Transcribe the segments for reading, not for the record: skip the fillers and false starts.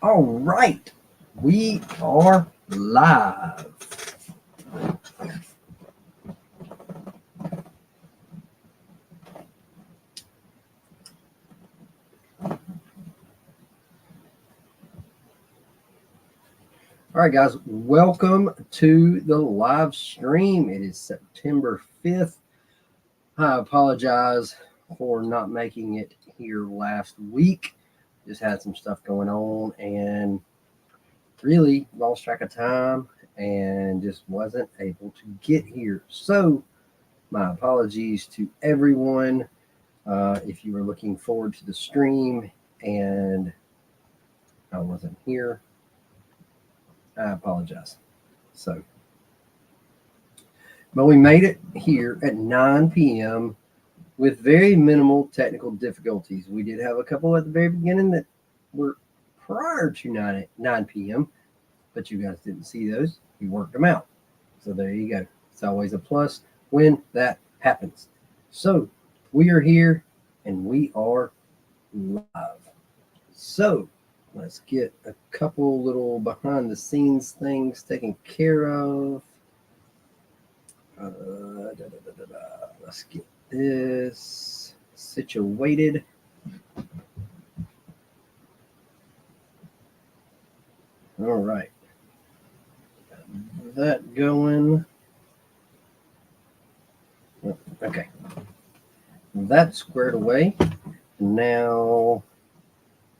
All right, we are live. All right, guys, welcome to the live stream. It is September 5th. I apologize for not making it here last week. Just had some stuff going on and really lost track of time and just wasn't able to get here. So my apologies to everyone. If you were looking forward to the stream and I wasn't here, I apologize. So, but we made it here at 9 p.m. with very minimal technical difficulties. We did have a couple at the very beginning that were prior to 9 p.m., but you guys didn't see those. We worked them out. So there you go. It's always a plus when that happens. So we are here and we are live. So let's get a couple little behind the scenes things taken care of. Let's get this situated. All right. Got that going. Okay. That's squared away. Now,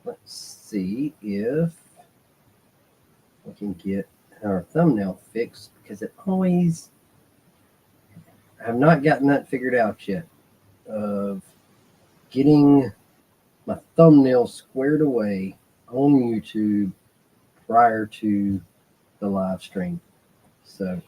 let's see if we can get our thumbnail fixed because it always, I have not gotten that figured out yet of getting my thumbnail squared away on YouTube prior to the live stream. So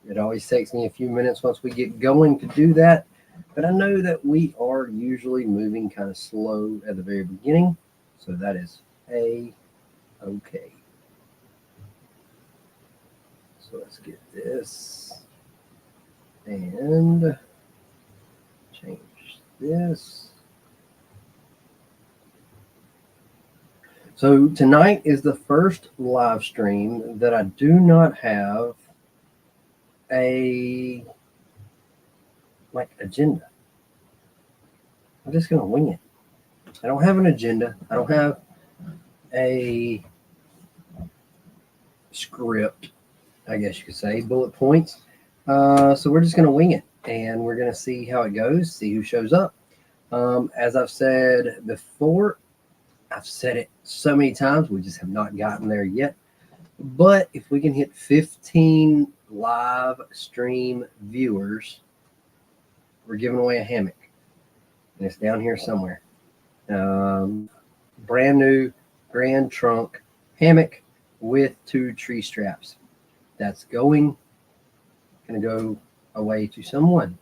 it always takes me a few minutes once we get going to do that. But I know that we are usually moving kind of slow at the very beginning. So that is okay. So let's get this and change this. So tonight is the first live stream that I do not have a agenda. I'm just going to wing it. I don't have an agenda. I don't have a script, I guess you could say, bullet points. So we're just going to wing it and we're going to see how it goes, see who shows up. As I've said before, I've said it so many times, we just have not gotten there yet. But if we can hit 15 live stream viewers, we're giving away a hammock. And it's down here somewhere. Brand new Grand Trunk hammock with 2 tree straps. That's going to go away to someone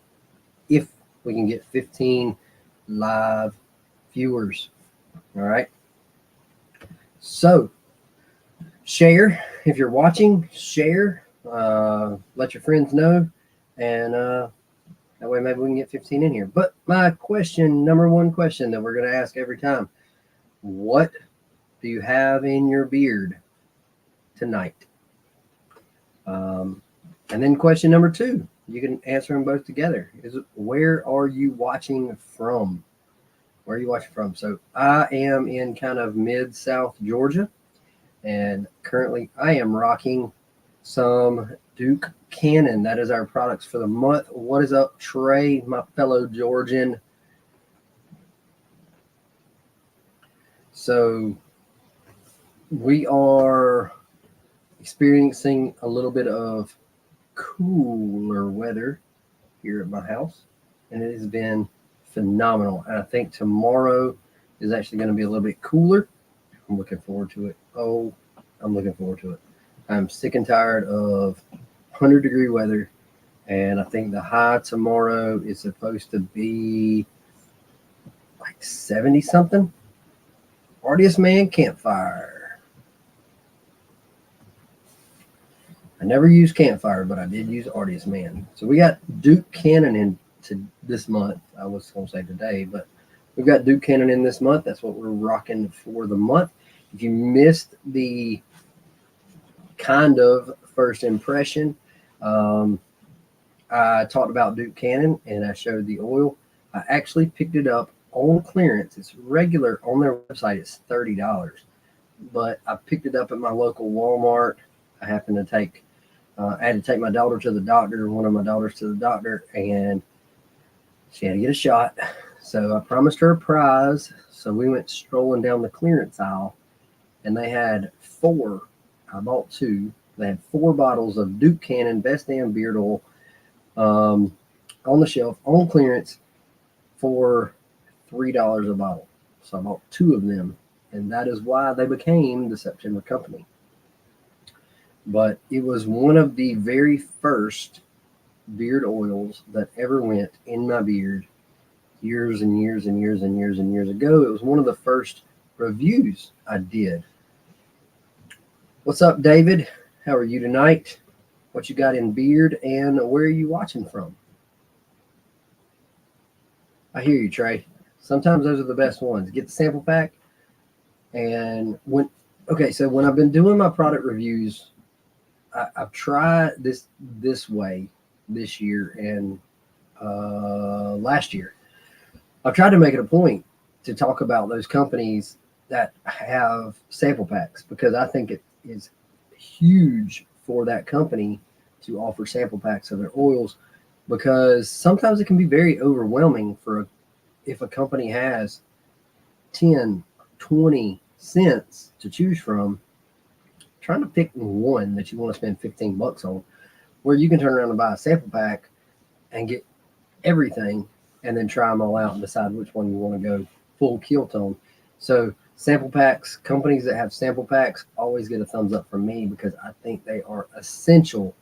if we can get 15 live viewers. All right. So share if you're watching, share, let your friends know, and that way maybe we can get 15 in here. But my question, number one question that we're going to ask every time, what do you have in your beard tonight? And then question number 2, you can answer them both together, is where are you watching from? Where are you watching from? So I am in kind of mid-South Georgia, and currently I am rocking some Duke Cannon. That is our products for the month. What is up, Trey, my fellow Georgian? So we are experiencing a little bit of cooler weather here at my house, and it has been phenomenal. And I think tomorrow is actually going to be a little bit cooler. I'm looking forward to it. Oh, I'm looking forward to it. I'm sick and tired of 100-degree weather, and I think the high tomorrow is supposed to be like 70 something. Outdoorsman campfire. I never used campfire, but I did use Outdoorsman. So we got Duke Cannon in to this month. I was going to say today, but we've got Duke Cannon in this month. That's what we're rocking for the month. If you missed the kind of first impression, I talked about Duke Cannon and I showed the oil. I actually picked it up on clearance. It's regular on their website. It's $30, but I picked it up at my local Walmart. I happened to take, I had to take my daughter to the doctor, one of my daughters to the doctor, and she had to get a shot. So I promised her a prize. So we went strolling down the clearance aisle, and they had four. I bought two. They had 4 bottles of Duke Cannon Best Damn Beard Oil on the shelf on clearance for $3 a bottle. So I bought 2 of them, and that is why they became the September company. But it was one of the very first beard oils that ever went in my beard years and years and years and years and years ago. It was one of the first reviews I did. What's up, David? How are you tonight? What you got in beard, and where are you watching from? I hear you, Trey. Sometimes those are the best ones. Get the sample pack. And when I've been doing my product reviews, I've tried this way this year and last year. I've tried to make it a point to talk about those companies that have sample packs, because I think it is huge for that company to offer sample packs of their oils, because sometimes it can be very overwhelming if a company has 10, 20 cents to choose from, trying to pick one that you want to spend $15 on, where you can turn around and buy a sample pack and get everything and then try them all out and decide which one you want to go full kill tone. So sample packs, companies that have sample packs always get a thumbs up from me, because I think they are essential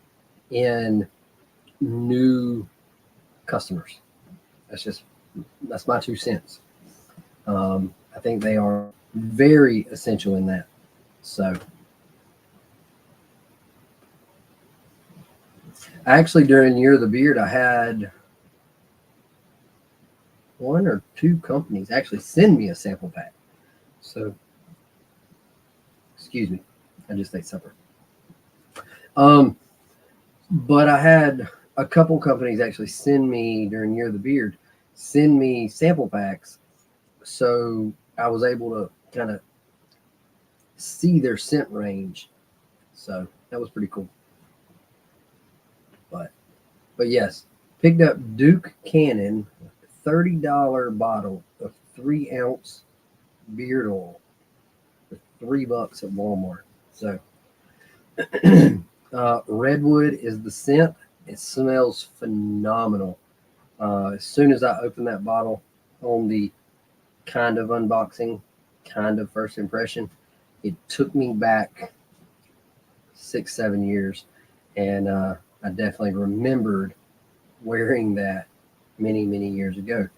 in new customers. That's my 2 cents. I think they are very essential in that. So actually, during Year of the Beard, I had 1 or 2 companies actually send me a sample pack. So, excuse me, I just ate supper. But I had a couple companies actually send me, during Year of the Beard, send me sample packs. So I was able to kind of see their scent range. So that was pretty cool. But yes, picked up Duke Cannon, $30 bottle of 3-ounce beard oil for $3 at Walmart. So redwood is the scent. It smells phenomenal. As soon as I opened that bottle on the kind of unboxing, kind of first impression, it took me back 6-7 years, and I definitely remembered wearing that many years ago.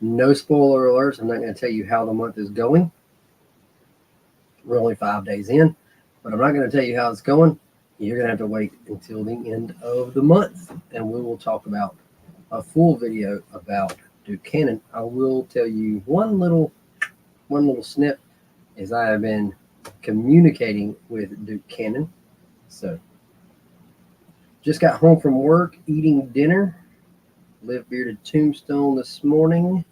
No spoiler alerts. I'm not going to tell you how the month is going. We're only 5 days in, but I'm not going to tell you how it's going. You're going to have to wait until the end of the month, and we will talk about a full video about Duke Cannon. I will tell you one little snip, is I have been communicating with Duke Cannon. So just got home from work, eating dinner. Live Bearded Tombstone this morning,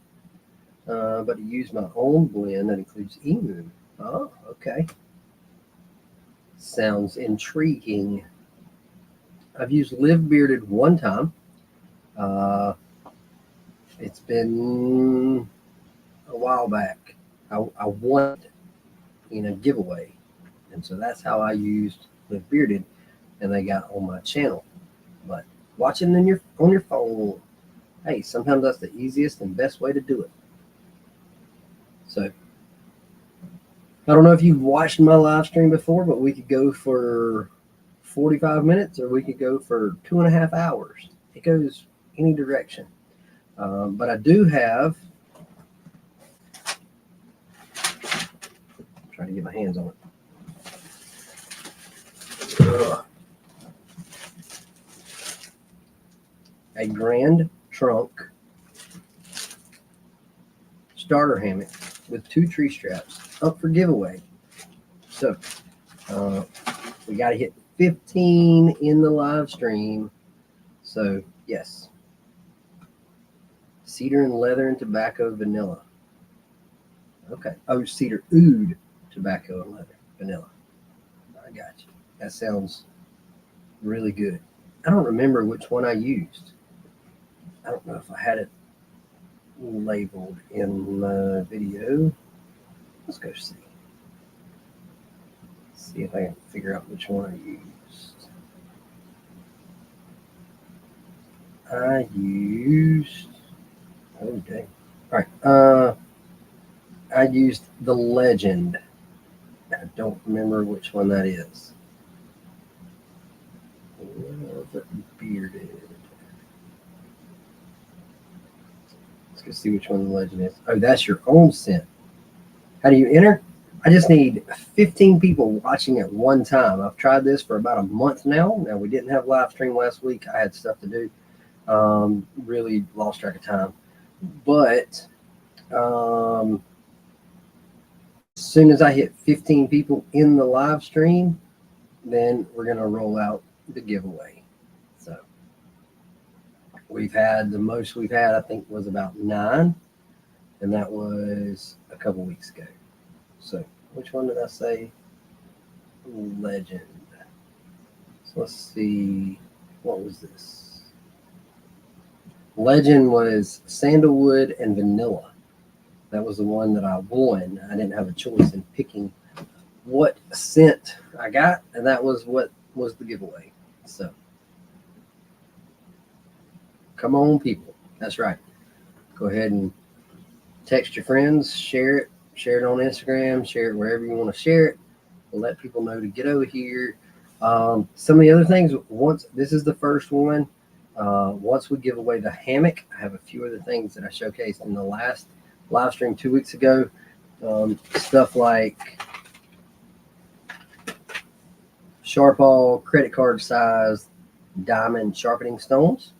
but to use my own blend that includes emu. Oh, okay. Sounds intriguing. I've used Live Bearded one time. It's been a while back. I won in a giveaway, and so that's how I used Live Bearded, and they got on my channel. But watching on your phone, hey, sometimes that's the easiest and best way to do it. So I don't know if you've watched my live stream before, but we could go for 45 minutes or we could go for 2.5 hours. It goes any direction. But I do have, I'm trying to get my hands on it. A Grand Trunk starter hammock with 2 tree straps up for giveaway. So we got to hit 15 in the live stream. So yes, cedar and leather and tobacco vanilla. Okay. Oh, cedar oud tobacco and leather vanilla. I got you. That sounds really good. I don't remember which one I used. I don't know if I had it labeled in my video. Let's go see. See if I can figure out which one I used. Oh dang. All right. I used the Legend. I don't remember which one that is. Bearded. Let's go see which one the Legend is. Oh, that's your own scent. How do you enter? I just need 15 people watching at one time. I've tried this for about a month now. Now, we didn't have live stream last week. I had stuff to do. Really lost track of time. But as soon as I hit 15 people in the live stream, then we're going to roll out the giveaway. So we've had, the most we've had, I think, was about 9. And that was a couple weeks ago. So which one did I say? Legend. So let's see. What was this? Legend was sandalwood and vanilla. That was the one that I won. I didn't have a choice in picking what scent I got, and that was what was the giveaway. So come on, people. That's right. Go ahead and text your friends, share it on Instagram, share it wherever you want to share it. We'll let people know to get over here. Some of the other things, once this is the first one, once we give away the hammock, I have a few other things that I showcased in the last live stream 2 weeks ago. Stuff like Sharpall credit card size diamond sharpening stones,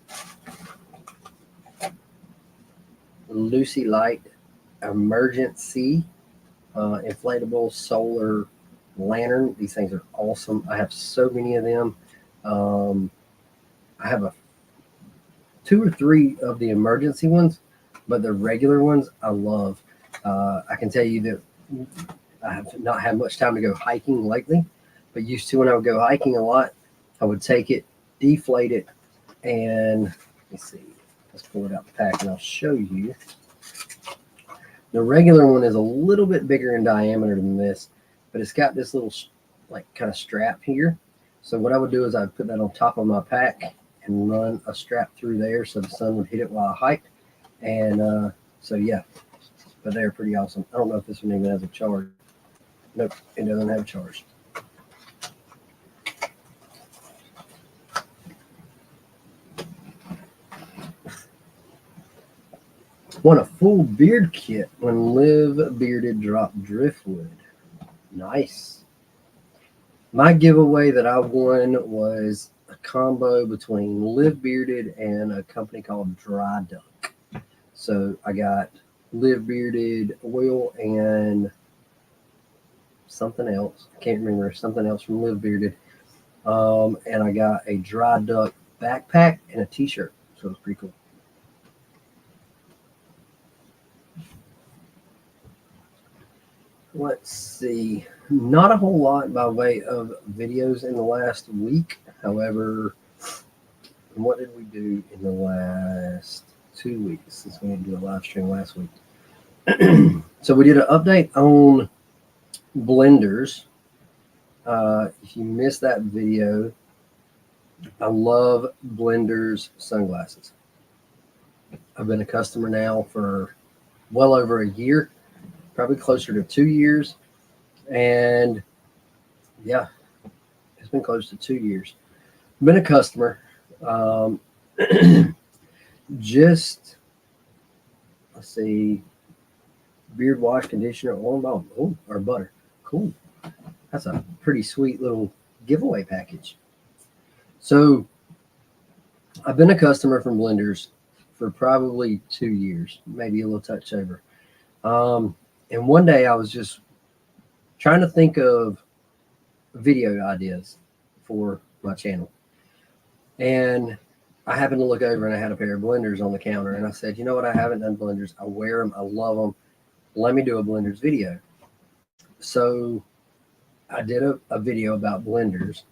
Lucy Light emergency inflatable solar lantern. These things are awesome. I have so many of them. I have 2 or 3 of the emergency ones, but the regular ones I love. I can tell you that I have not had much time to go hiking lately, but used to when I would go hiking a lot, I would take it, deflate it, and let me see. Let's pull it out the pack and I'll show you. The regular one is a little bit bigger in diameter than this, but it's got this little like kind of strap here. So what I would do is I'd put that on top of my pack and run a strap through there so the sun would hit it while I hiked. And so yeah, but they're pretty awesome. I don't know if this one even has a charge. Nope, it doesn't have a charge. Won a full beard kit when Live Bearded dropped driftwood. Nice. My giveaway that I won was a combo between Live Bearded and a company called Dry Duck. So I got Live Bearded oil and something else. I can't remember, something else from Live Bearded. And I got a Dry Duck backpack and a t-shirt. So it was pretty cool. Let's see. Not a whole lot by way of videos in the last week. However, what did we do in the last 2 weeks since we didn't do a live stream last week? So we did an update on blenders. If you missed that video, I love Blenders sunglasses. I've been a customer now for well over a year, probably closer to 2 years. And yeah, it's been close to 2 years. Been a customer. Just, let's see, beard wash, conditioner, oil and balm, or butter. Cool. That's a pretty sweet little giveaway package. So I've been a customer from Blenders for probably 2 years, maybe a little touch over. And one day I was just trying to think of video ideas for my channel. And I happened to look over and I had a pair of blenders on the counter, and I said, you know what, I haven't done blenders. I wear them, I love them. Let me do a blenders video. So I did a video about blenders,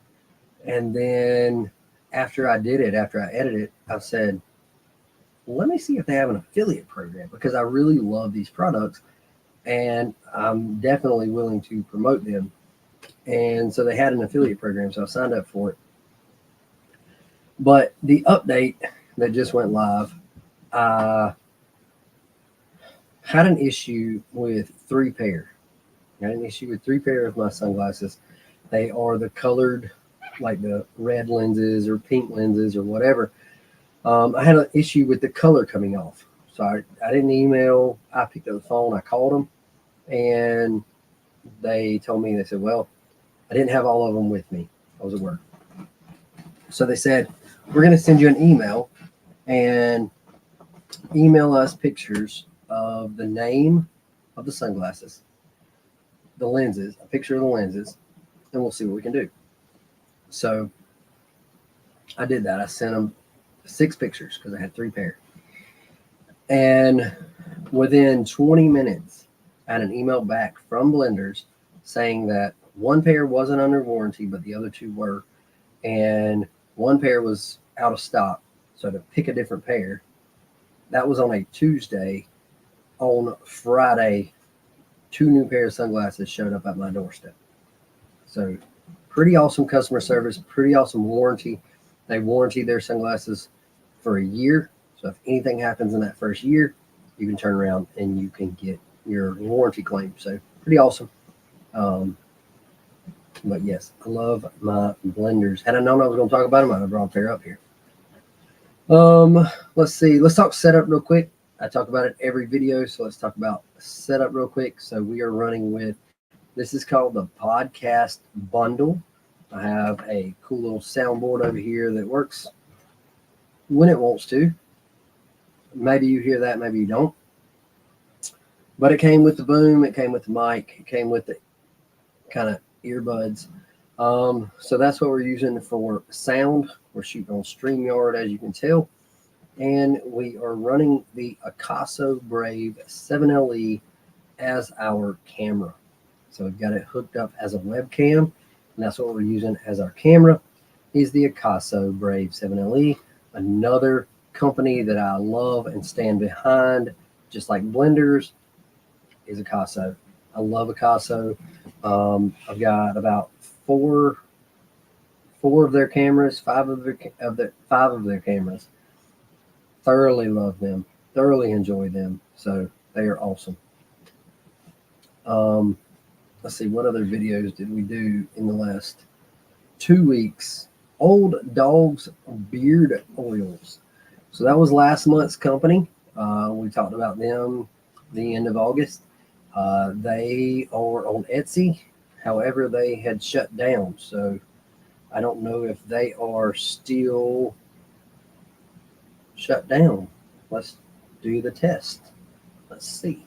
and then after I did it, after I edited it, I said, let me see if they have an affiliate program, because I really love these products and I'm definitely willing to promote them. And so they had an affiliate program, so I signed up for it. But the update that just went live, I had an issue with 3 pair. I had an issue with 3 pair of my sunglasses. They are the colored, like the red lenses or pink lenses or whatever. I had an issue with the color coming off. So I didn't email. I picked up the phone. I called them, and they told me, they said, well, I didn't have all of them with me. I was at work. So they said, we're going to send you an email, and email us pictures of the name of the sunglasses, the lenses, a picture of the lenses, and we'll see what we can do. So I did that. I sent them 6 pictures because I had 3 pair. And within 20 minutes, I had an email back from Blenders saying that 1 pair wasn't under warranty, but the other 2 were. And 1 pair was out of stock. So to pick a different pair, that was on a Tuesday. On Friday, 2 new pairs of sunglasses showed up at my doorstep. So pretty awesome customer service, pretty awesome warranty. They warranty their sunglasses for a year. So if anything happens in that first year, you can turn around and you can get your warranty claim. So pretty awesome. But yes, I love my blenders. Had I known I was going to talk about them, I'd have brought a pair up here. Let's see. Let's talk setup real quick. I talk about it every video, so let's talk about setup real quick. So we are running with, this is called the podcast bundle. I have a cool little soundboard over here that works when it wants to. Maybe you hear that, maybe you don't. But it came with the boom, it came with the mic, it came with the kind of earbuds. So that's what we're using for sound. We're shooting on StreamYard, as you can tell. And we are running the Akaso Brave 7LE as our camera. So we've got it hooked up as a webcam, and that's what we're using as our camera, is the Akaso Brave 7LE. Another company that I love and stand behind, just like Blenders, is Akaso. I love Akaso. I've got about 4 of their cameras, 5 of their cameras. Thoroughly love them, thoroughly enjoy them. So they are awesome. Let's see, what other videos did we do in the last 2 weeks? Old Dogs Beard Oils. So that was last month's company. We talked about them the end of August. They are on Etsy. However, they had shut down. So I don't know if they are still shut down. Let's do the test. Let's see.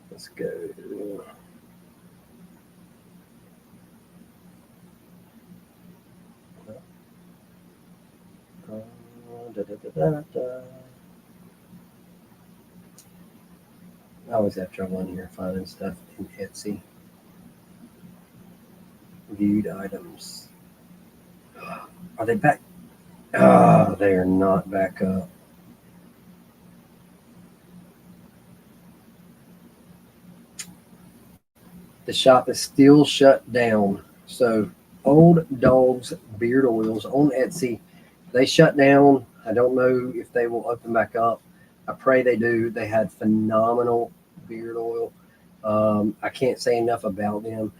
Let's go. I always have trouble in here finding stuff in Etsy. Viewed items. Are they back? Oh, they are not back up. The shop is still shut down. So Old Dogs Beard Oils on Etsy, they shut down. I don't know if they will open back up. I pray they do. They had phenomenal beard oil. I can't say enough about them.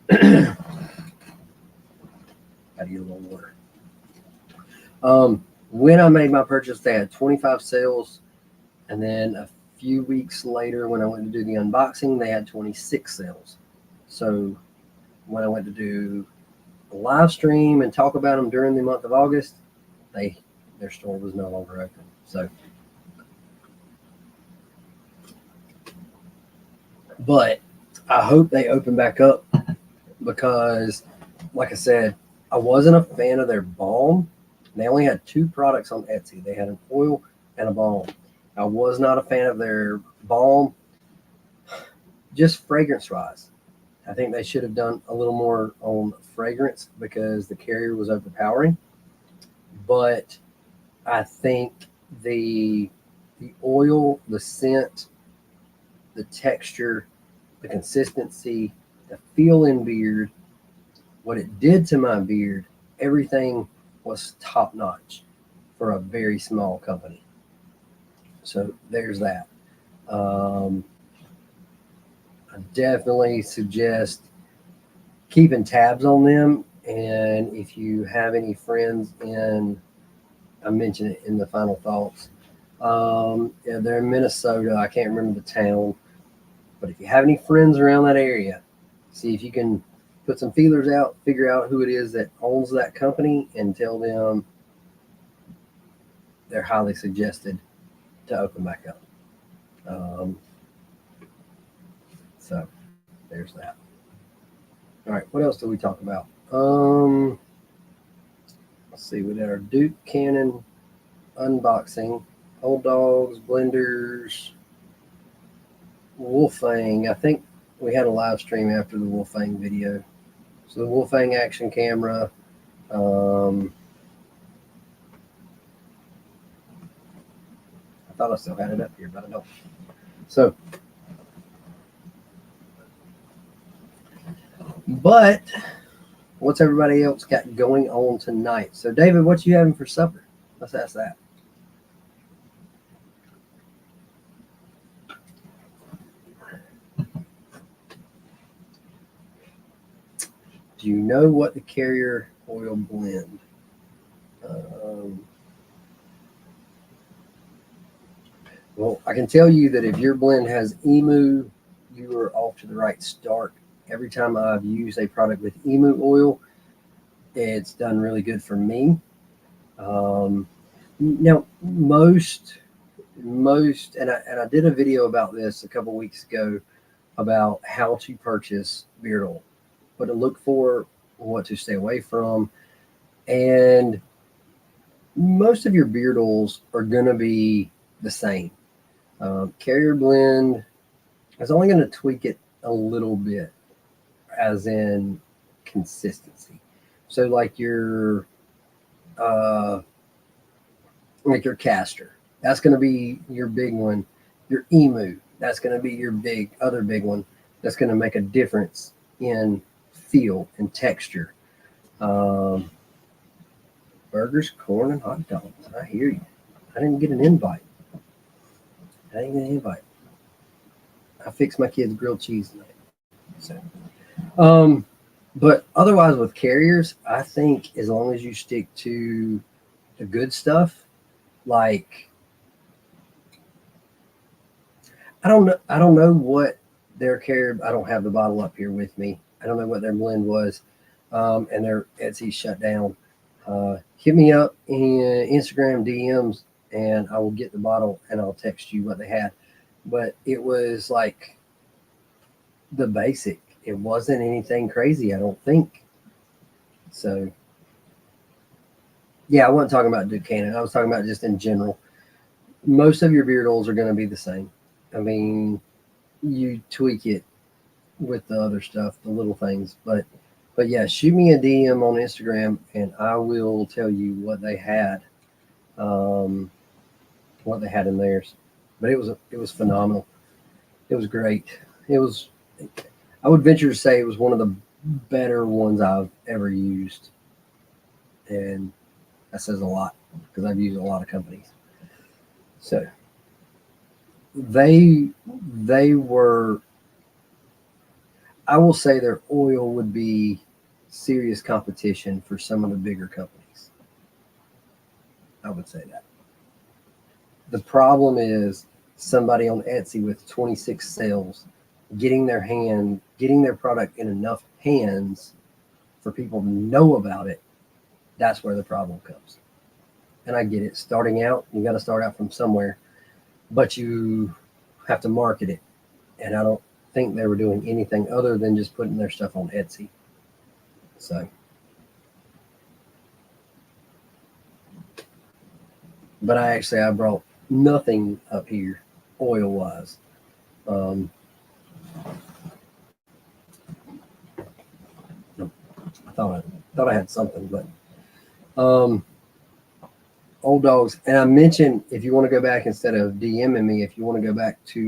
Gotta get a little water. When I made my purchase, they had 25 sales, and then a few weeks later, when I went to do the unboxing, they had 26 sales. So when I went to do a live stream and talk about them during the month of August, their store was no longer open. So, but I hope they open back up because, like I said, I wasn't a fan of their balm. They only had 2 products on Etsy. They had an oil and a balm. I was not a fan of their balm, just fragrance-wise. I think they should have done a little more on fragrance because the carrier was overpowering. But I think the oil, the scent, the texture, the consistency, the feel in beard, what it did to my beard, everything was top notch for a very small company. So there's that. I definitely suggest keeping tabs on them. And if you have any friends in, I mentioned it in the final thoughts. Yeah, they're in Minnesota. I can't remember the town. But if you have any friends around that area, see if you can put some feelers out, figure out who it is that owns that company, and tell them they're highly suggested to open back up. So there's that. All right, what else do we talk about? Let's see, we did our Duke Cannon unboxing, old dogs, blenders, Wolfang. I think we had a live stream after the Wolfang video. So the Wolfang action camera. I thought I still had it up here, but I don't. So, but what's everybody else got going on tonight? So, David, what you having for supper? Let's ask that. Do you know what the carrier oil blend? Well, I can tell you that if your blend has Emu, you are off to the right start. Every time I've used a product with Emu oil, it's done really good for me. Now, most, and I did a video about this a couple weeks ago about how to purchase beard oil, what to look for, what to stay away from, and most of your beard oils are going to be the same. Carrier blend is only going to tweak it a little bit, as in consistency. So like your castor, that's going to be your big one. Your Emu, that's going to be your other big one. That's going to make a difference in feel and texture. Burgers, corn, and hot dogs. I hear you. I didn't get an invite. I fixed my kids' grilled cheese tonight. So, but otherwise with carriers, I think as long as you stick to the good stuff, like I don't know what their carrier. I don't have the bottle up here with me. I don't know what their blend was, and their Etsy shut down. Hit me up in Instagram DMs, and I will get the bottle and I'll text you what they had. But it was like the basic. It wasn't anything crazy, I don't think. So, yeah, I wasn't talking about Duke Cannon. I was talking about just in general. Most of your beard oils are going to be the same. I mean, you tweak it with the other stuff, the little things. But yeah, shoot me a DM on Instagram, and I will tell you what they had. What they had in theirs. But it was phenomenal. It was great. I would venture to say it was one of the better ones I've ever used. And that says a lot because I've used a lot of companies. So they were, I will say their oil would be serious competition for some of the bigger companies. I would say that. The problem is somebody on Etsy with 26 sales getting their product in enough hands for people to know about it. That's where the problem comes. And I get it. Starting out, you got to start out from somewhere, but you have to market it. And I don't think they were doing anything other than just putting their stuff on Etsy. So, but I brought nothing up here oil wise. I thought I had something, but old dogs. And I mentioned, if you want to go back, instead of DMing me, if you want to go back to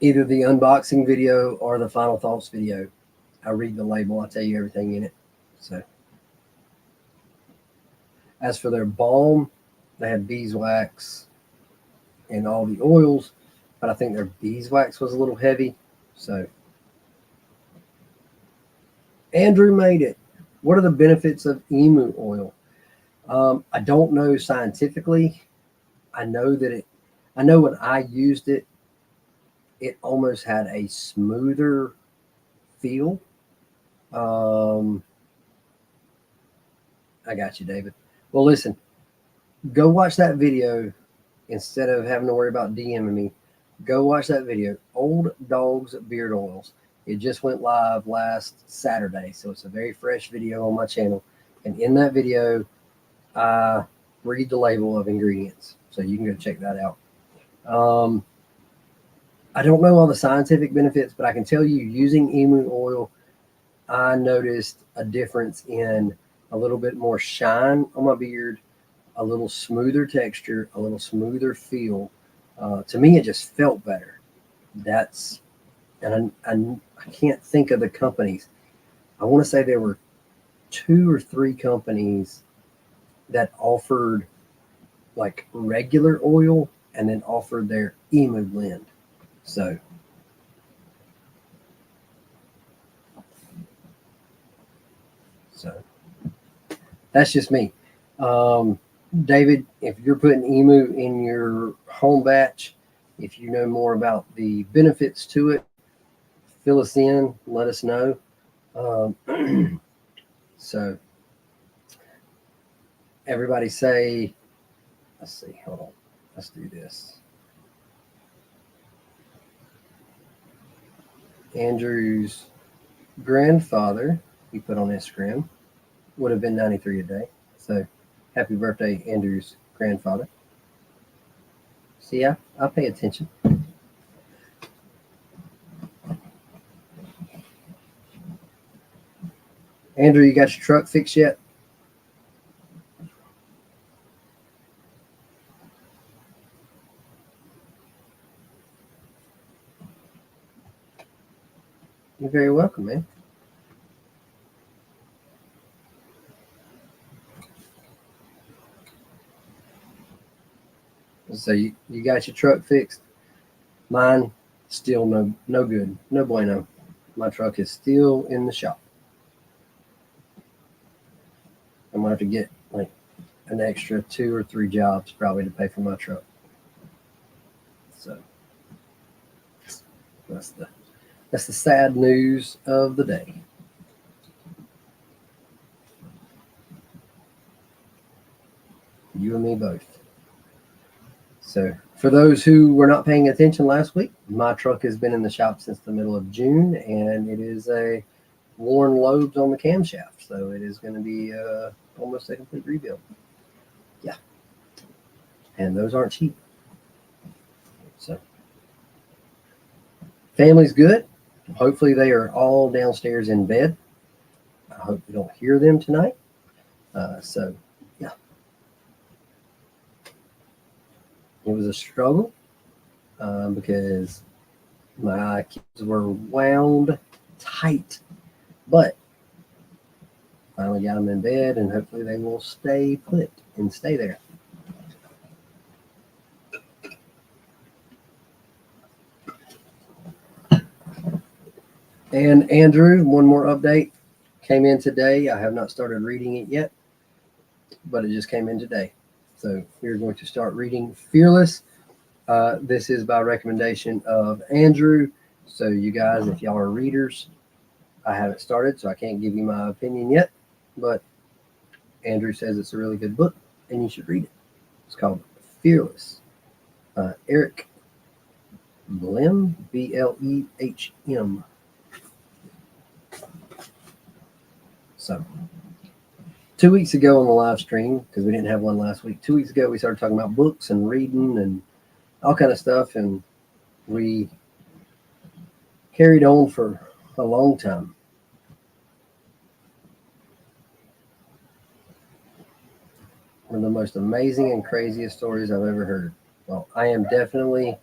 either the unboxing video or the final thoughts video, I read the label. I tell you everything in it. So, as for their balm, they had beeswax and all the oils, but I think their beeswax was a little heavy. So, Andrew made it. What are the benefits of emu oil? I don't know scientifically. I know when I used it, it almost had a smoother feel. I got you, David. Well, listen, go watch that video instead of having to worry about DMing me. Go watch that video, Old Dogs Beard Oils. It just went live last Saturday, so it's a very fresh video on my channel. And in that video, I read the label of ingredients, so you can go check that out. I don't know all the scientific benefits, but I can tell you, using emu oil, I noticed a difference in a little bit more shine on my beard, a little smoother texture, a little smoother feel. To me, it just felt better. And I can't think of the companies. I want to say there were 2 or 3 companies that offered like regular oil and then offered their emu blend. So that's just me. David, if you're putting emu in your home batch, if you know more about the benefits to it, fill us in, let us know. So everybody say, let's see, hold on, let's do this. Andrew's grandfather, he put on Instagram, would have been 93 today. So happy birthday, Andrew's grandfather. See, I pay attention. Andrew, you got your truck fixed yet? You're very welcome, man. So you got your truck fixed? Mine still no good. No bueno. My truck is still in the shop. I'm gonna have to get like an extra 2 or 3 jobs probably to pay for my truck. So that's the sad news of the day. You and me both. So for those who were not paying attention last week, my truck has been in the shop since the middle of June, and it is a worn lobes on the camshaft. So it is going to be almost a complete rebuild. Yeah. And those aren't cheap. So family's good. Hopefully they are all downstairs in bed. I hope we don't hear them tonight. So yeah. It was a struggle because my kids were wound tight, but finally got them in bed, and hopefully they will stay put and stay there. And Andrew, one more update came in today. I have not started reading it yet, but it just came in today. So we're going to start reading Fearless. This is by recommendation of Andrew. So you guys, if y'all are readers, I haven't started, so I can't give you my opinion yet. But Andrew says it's a really good book, and you should read it. It's called Fearless. Eric Blehm, Blehm. So 2 weeks ago on the live stream, because we didn't have one last week, 2 weeks ago we started talking about books and reading and all kind of stuff, and we carried on for a long time. One of the most amazing and craziest stories I've ever heard. Well, I am definitely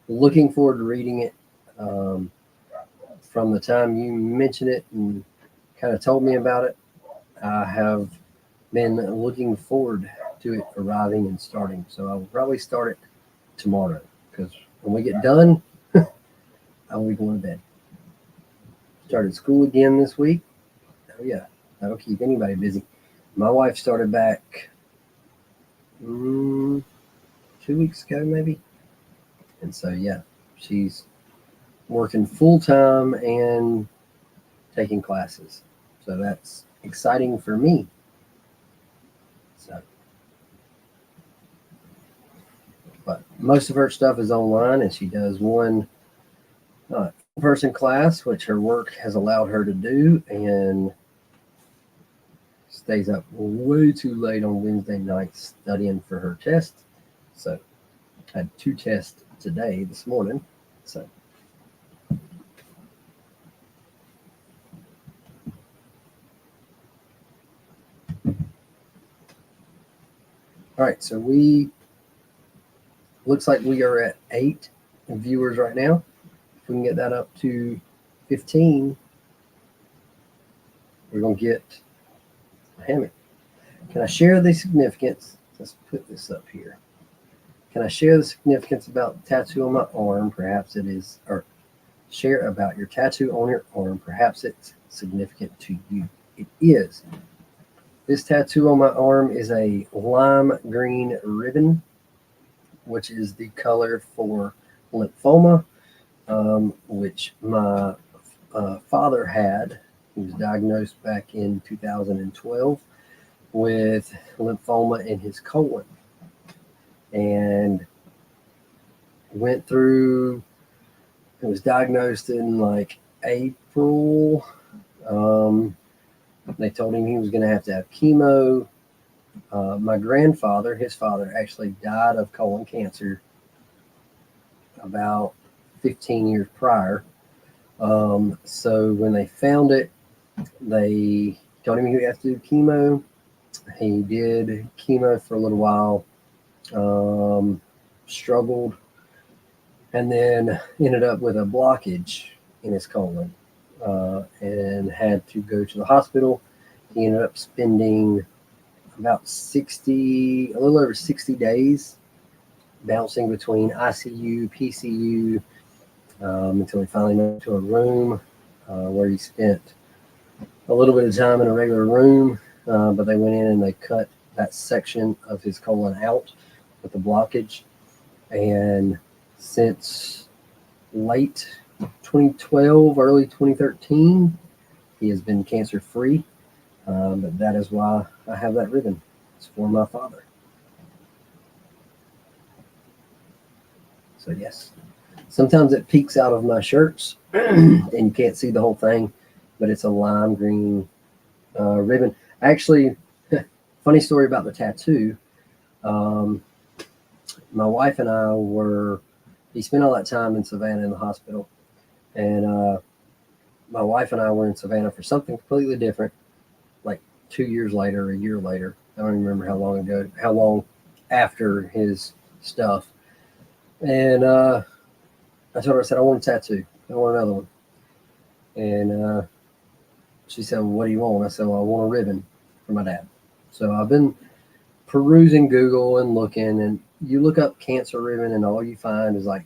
looking forward to reading it. From the time you mentioned it and kind of told me about it, I have been looking forward to it arriving and starting. So I will probably start it tomorrow, because when we get done, I will be going to bed. Started school again this week. Oh yeah, that'll keep anybody busy. My wife started back 2 weeks ago maybe. And so yeah, she's working full time and taking classes. So that's exciting for me. So, but most of her stuff is online, and she does one person class, which her work has allowed her to do, and stays up way too late on Wednesday nights studying for her test. So I had 2 tests today, this morning. So all right, so looks like we are at 8 viewers right now. If we can get that up to 15, we're going to get a hammock. Can I share the significance? Let's put this up here. Can I share the significance about the tattoo on my arm? Perhaps it is, or share about your tattoo on your arm. Perhaps it's significant to you. It is. This tattoo on my arm is a lime green ribbon, which is the color for lymphoma, which my father had. He was diagnosed back in 2012 with lymphoma in his colon, and went through, it was diagnosed in like April. They told him he was going to have chemo. My grandfather, his father, actually died of colon cancer about 15 years prior. So when they found it, they told him he would have to do chemo. He did chemo for a little while, struggled, and then ended up with a blockage in his colon, and had to go to the hospital. He ended up spending about a little over 60 days bouncing between ICU, PCU, until he finally went to a room where he spent a little bit of time in a regular room, but they went in and they cut that section of his colon out with the blockage. And since late 2012, early 2013, he has been cancer free. But that is why I have that ribbon. It's for my father. So yes, sometimes it peeks out of my shirts and you can't see the whole thing, but it's a lime green ribbon. Actually, funny story about the tattoo. My wife and I he spent all that time in Savannah in the hospital, and my wife and I were in Savannah for something completely different, like 2 years later, a year later. I don't even remember how long after his stuff. And I told her, I said, I want a tattoo. I want another one. And she said, well, what do you want? I said, well, I want a ribbon for my dad. So I've been perusing Google and looking, and you look up cancer ribbon and all you find is, like,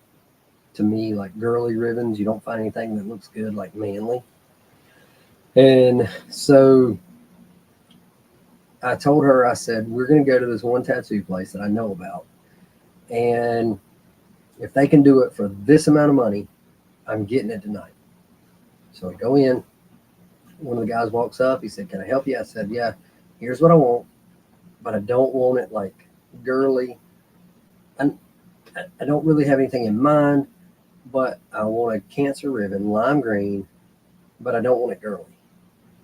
to me, like girly ribbons. You don't find anything that looks good, like manly. And so I told her, I said, we're going to go to this one tattoo place that I know about, and if they can do it for this amount of money, I'm getting it tonight. So I go in. One of the guys walks up. He said, can I help you? I said, yeah, here's what I want, but I don't want it like girly. I don't really have anything in mind, but I want a cancer ribbon, lime green, but I don't want it girly.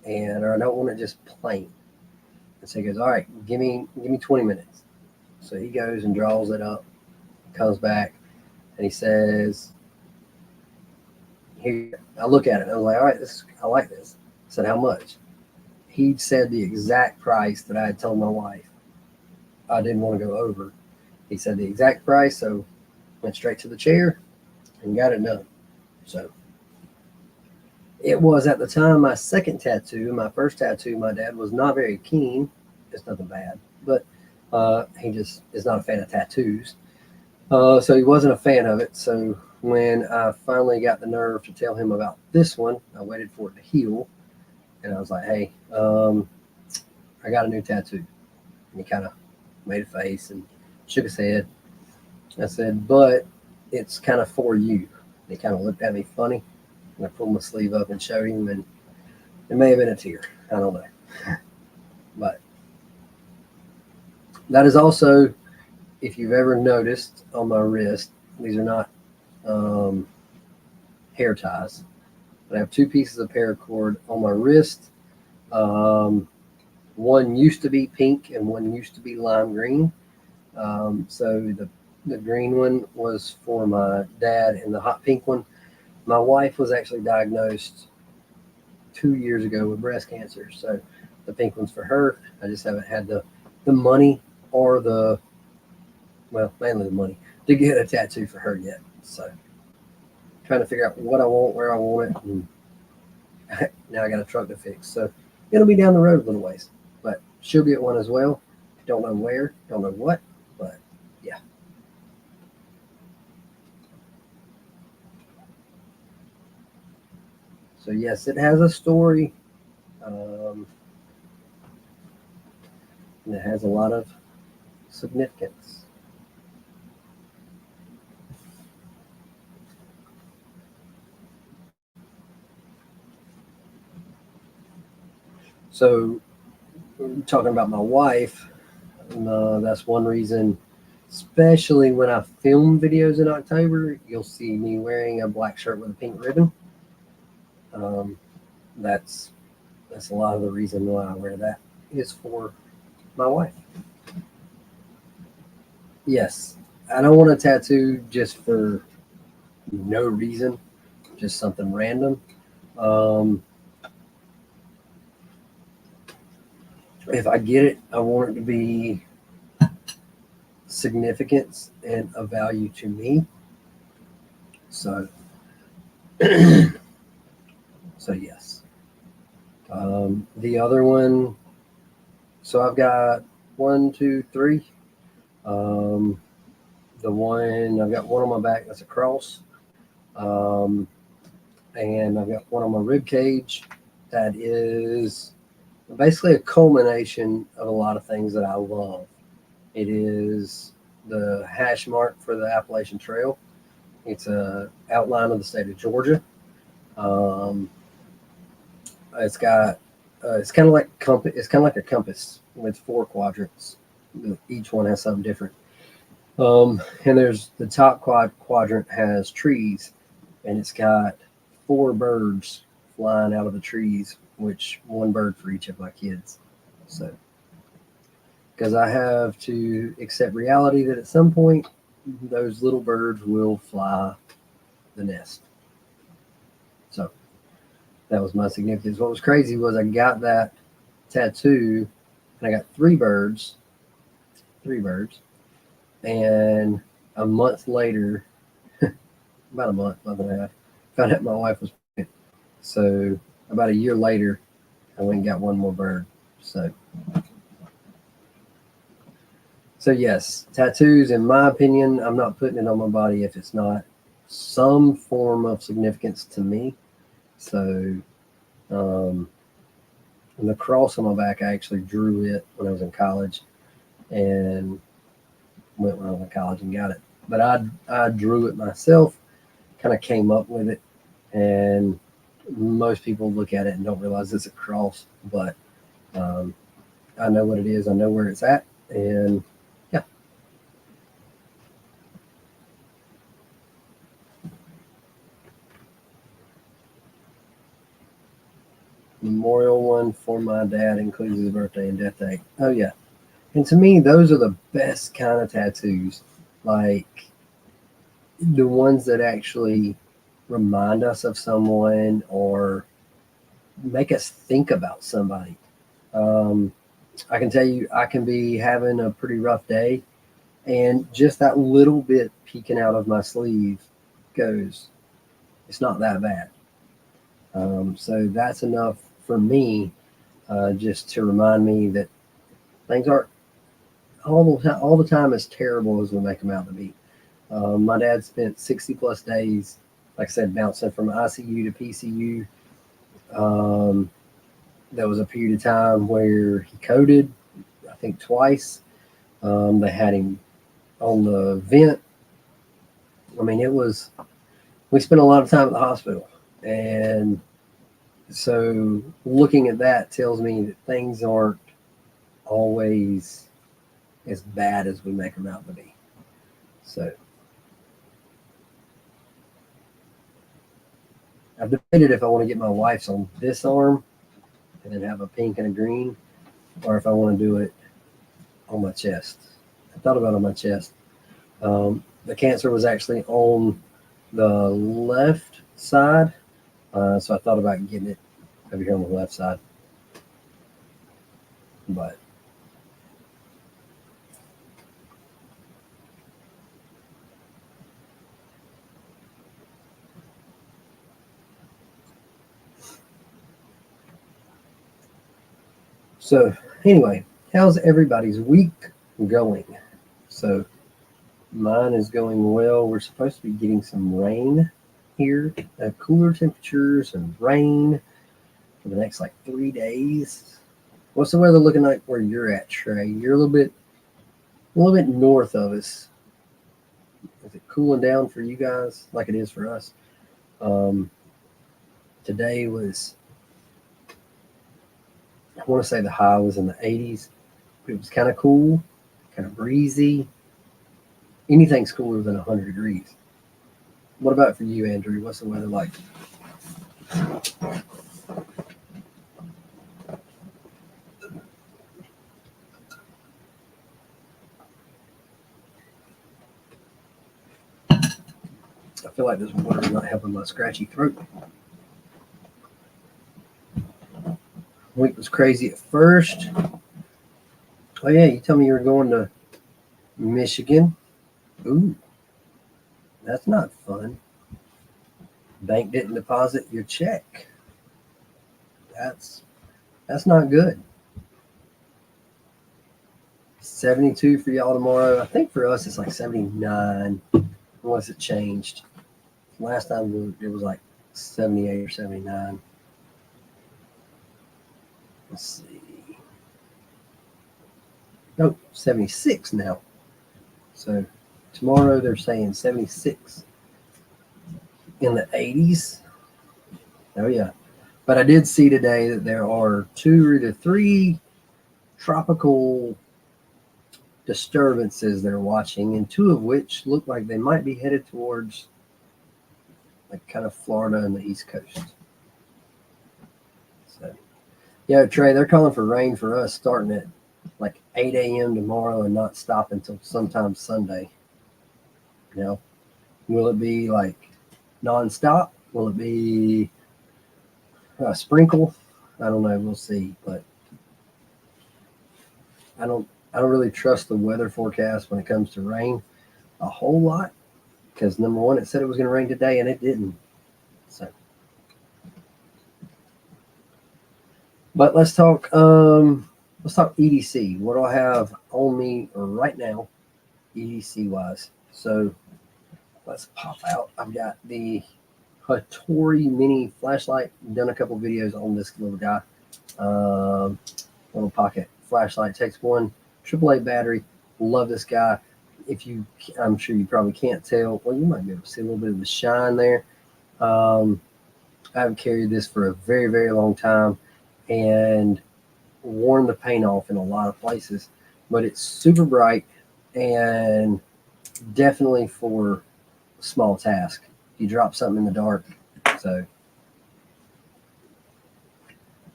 or I don't want it just plain. And so he goes, all right, give me 20 minutes. So he goes and draws it up, comes back, and he says, here, I look at it and I was like, all right, I like this. I said, how much? He said the exact price that I had told my wife I didn't want to go over. He said the exact price, so went straight to the chair and got it done. So it was at the time my second tattoo. My first tattoo, my dad was not very keen. It's nothing bad, but he just is not a fan of tattoos. So he wasn't a fan of it. So when I finally got the nerve to tell him about this one, I waited for it to heal. And I was like, hey, I got a new tattoo. And he kind of made a face and shook his head. I said, but it's kind of for you. And he kind of looked at me funny. And I pulled my sleeve up and showed him. And it may have been a tear. I don't know. But that is also, if you've ever noticed on my wrist, these are not hair ties. But I have two pieces of paracord on my wrist. One used to be pink and one used to be lime green. So the green one was for my dad, and the hot pink one, my wife was actually diagnosed 2 years ago with breast cancer. So the pink one's for her. I just haven't had the money or mainly the money to get a tattoo for her yet. So trying to figure out what I want, where I want it, and now I got a truck to fix. So it'll be down the road a little ways, but she'll get one as well. Don't know where, don't know what, but yeah. So yes, it has a story. And it has a lot of significance. So talking about my wife, that's one reason, especially when I film videos in October, you'll see me wearing a black shirt with a pink ribbon. That's a lot of the reason why I wear that is for my wife. Yes, I don't want a tattoo just for no reason, just something random. If I get it, I want it to be significance and of value to me. So, so yes. The other one, so I've got 1, 2, 3. I've got one on my back that's a cross. And I've got one on my rib cage that is basically a culmination of a lot of things that I love. It is the hash mark for the Appalachian Trail. It's a outline of the state of Georgia. It's got it's kind of like compass. It's kind of like a compass with 4 quadrants. Each one has something different. And there's the top quadrant has trees, and it's got 4 birds flying out of the trees, which one bird for each of my kids. So, because I have to accept reality that at some point those little birds will fly the nest. So that was my significance. What was crazy was I got that tattoo and I got 3 birds, and a month later, about a month and a half, found out my wife was pregnant. So about a year later, I went and got one more bird. So yes, tattoos, in my opinion, I'm not putting it on my body if it's not some form of significance to me. So, and the cross on my back, I actually drew it when I was in college, and went when I was in college and got it. But I drew it myself, kind of came up with it, and most people look at it and don't realize it's a cross. But I know what it is. I know where it's at, and yeah. Memorial one for my dad includes his birthday and death date. Oh yeah. And to me, those are the best kind of tattoos. Like the ones that actually remind us of someone or make us think about somebody. I can tell you, I can be having a pretty rough day, and just that little bit peeking out of my sleeve goes, it's not that bad. So that's enough for me, just to remind me that things aren't all the time as terrible as we make them out to be. My dad spent 60 plus days, like I said, bouncing from ICU to PCU. There was a period of time where he coded, I think twice. They had him on the vent. I mean, we spent a lot of time at the hospital. And so looking at that tells me that things aren't always as bad as we make them out to be. So I've debated if I want to get my wife's on this arm and then have a pink and a green, or if I want to do it on my chest. I thought about it on my chest. The cancer was actually on the left side, so I thought about getting it over here on the left side. But so anyway, how's everybody's week going? So mine is going well. We're supposed to be getting some rain here, cooler temperatures and rain for the next like 3 days. What's the weather looking like where you're at, Trey? You're a little bit north of us. Is it cooling down for you guys like it is for us? Today was, I want to say the high was in the 80s. But it was kind of cool, kind of breezy. Anything's cooler than 100 degrees. What about for you, Andrew? What's the weather like? I feel like this water is not helping my scratchy throat. Week was crazy at first. Oh yeah, you tell me you were going to Michigan. Ooh, that's not fun. Bank didn't deposit your check. That's not good. 72 for y'all tomorrow. I think for us it's like 79, unless it changed. Last time it was like 78 or 79. Let's see. Nope, 76 now. So tomorrow they're saying 76. In the 80s. Oh yeah. But I did see today that there are 2 or 3 tropical disturbances they're watching, and 2 of which look like they might be headed towards like kind of Florida and the East Coast. So yeah, Trey, they're calling for rain for us starting at like 8 a.m. tomorrow and not stop until sometime Sunday. You know, will it be like nonstop? Will it be a sprinkle? I don't know. We'll see. But I don't really trust the weather forecast when it comes to rain a whole lot, because number one, it said it was going to rain today and it didn't. So, but let's talk EDC. What do I have on me right now, EDC wise? So let's pop out. I've got the Hattori mini flashlight. Done a couple videos on this little guy. Little pocket flashlight. Takes 1 AAA battery. Love this guy. I'm sure you probably can't tell. Well, you might be able to see a little bit of the shine there. I've carried this for a very, very long time and worn the paint off in a lot of places. But it's super bright and definitely for a small task. You drop something in the dark. So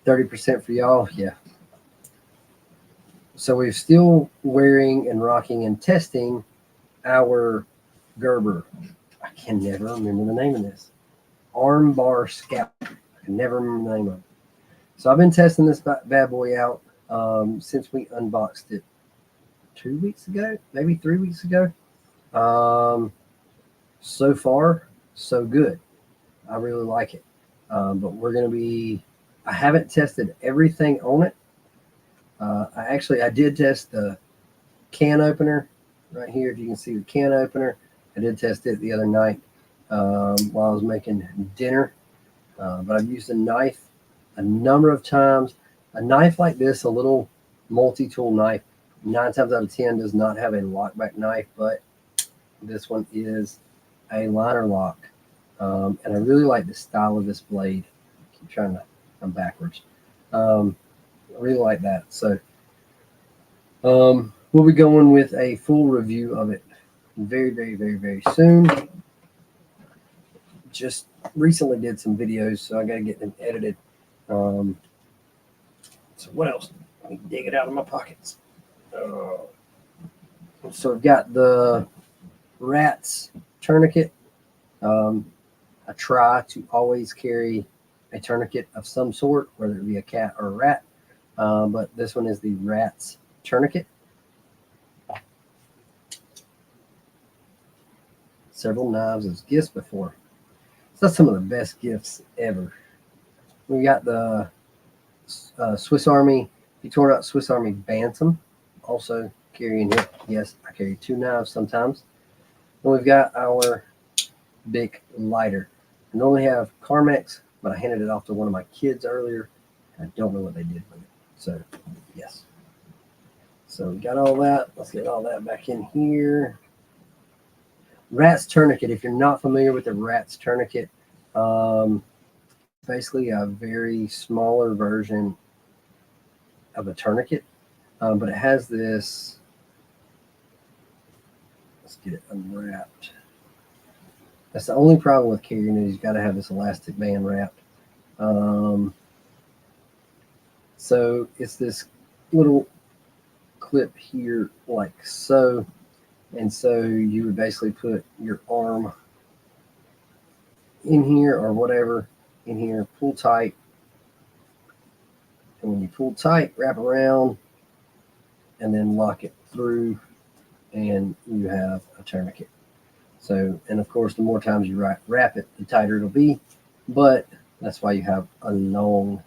30% for y'all. Yeah. So we're still wearing and rocking and testing our Gerber. I can never remember the name of this. Arm Bar Scout. I can never remember the name of it. So I've been testing this bad boy out since we unboxed it 2 weeks ago, maybe 3 weeks ago. So far, so good. I really like it. But we're going to be, I haven't tested everything on it. I did test the can opener right here. If you can see the can opener, I did test it the other night while I was making dinner. But I've used a knife a number of times. A knife like this, a little multi-tool knife, 9 times out of 10 does not have a lockback knife, but this one is a liner lock. And I really like the style of this blade. I keep trying to come backwards. I really like that. So we'll be going with a full review of it very, very, very, very soon. Just recently did some videos, so I got to get them edited. So what else? Let me dig it out of my pockets. So I've got the Rats tourniquet. I try to always carry a tourniquet of some sort, whether it be a cat or a rat. But this one is the Rats tourniquet. Several knives as gifts before. So that's some of the best gifts ever. We got the Swiss Army, the torn out Swiss Army Bantam, also carrying it. Yes, I carry 2 knives sometimes. And we've got our Bic lighter. I normally have Carmex, but I handed it off to one of my kids earlier. I don't know what they did with it. So, yes. So we got all that. Let's get all that back in here. Rats tourniquet. If you're not familiar with the Rats tourniquet, basically a very smaller version of a tourniquet, but it has this. Let's get it unwrapped. That's the only problem with carrying it. You've got to have this elastic band wrapped. So it's this little clip here, like so. And so you would basically put your arm in here or whatever in here, pull tight. And when you pull tight, wrap around and then lock it through, and you have a tourniquet. So, and of course, the more times you wrap it, the tighter it'll be. But that's why you have a long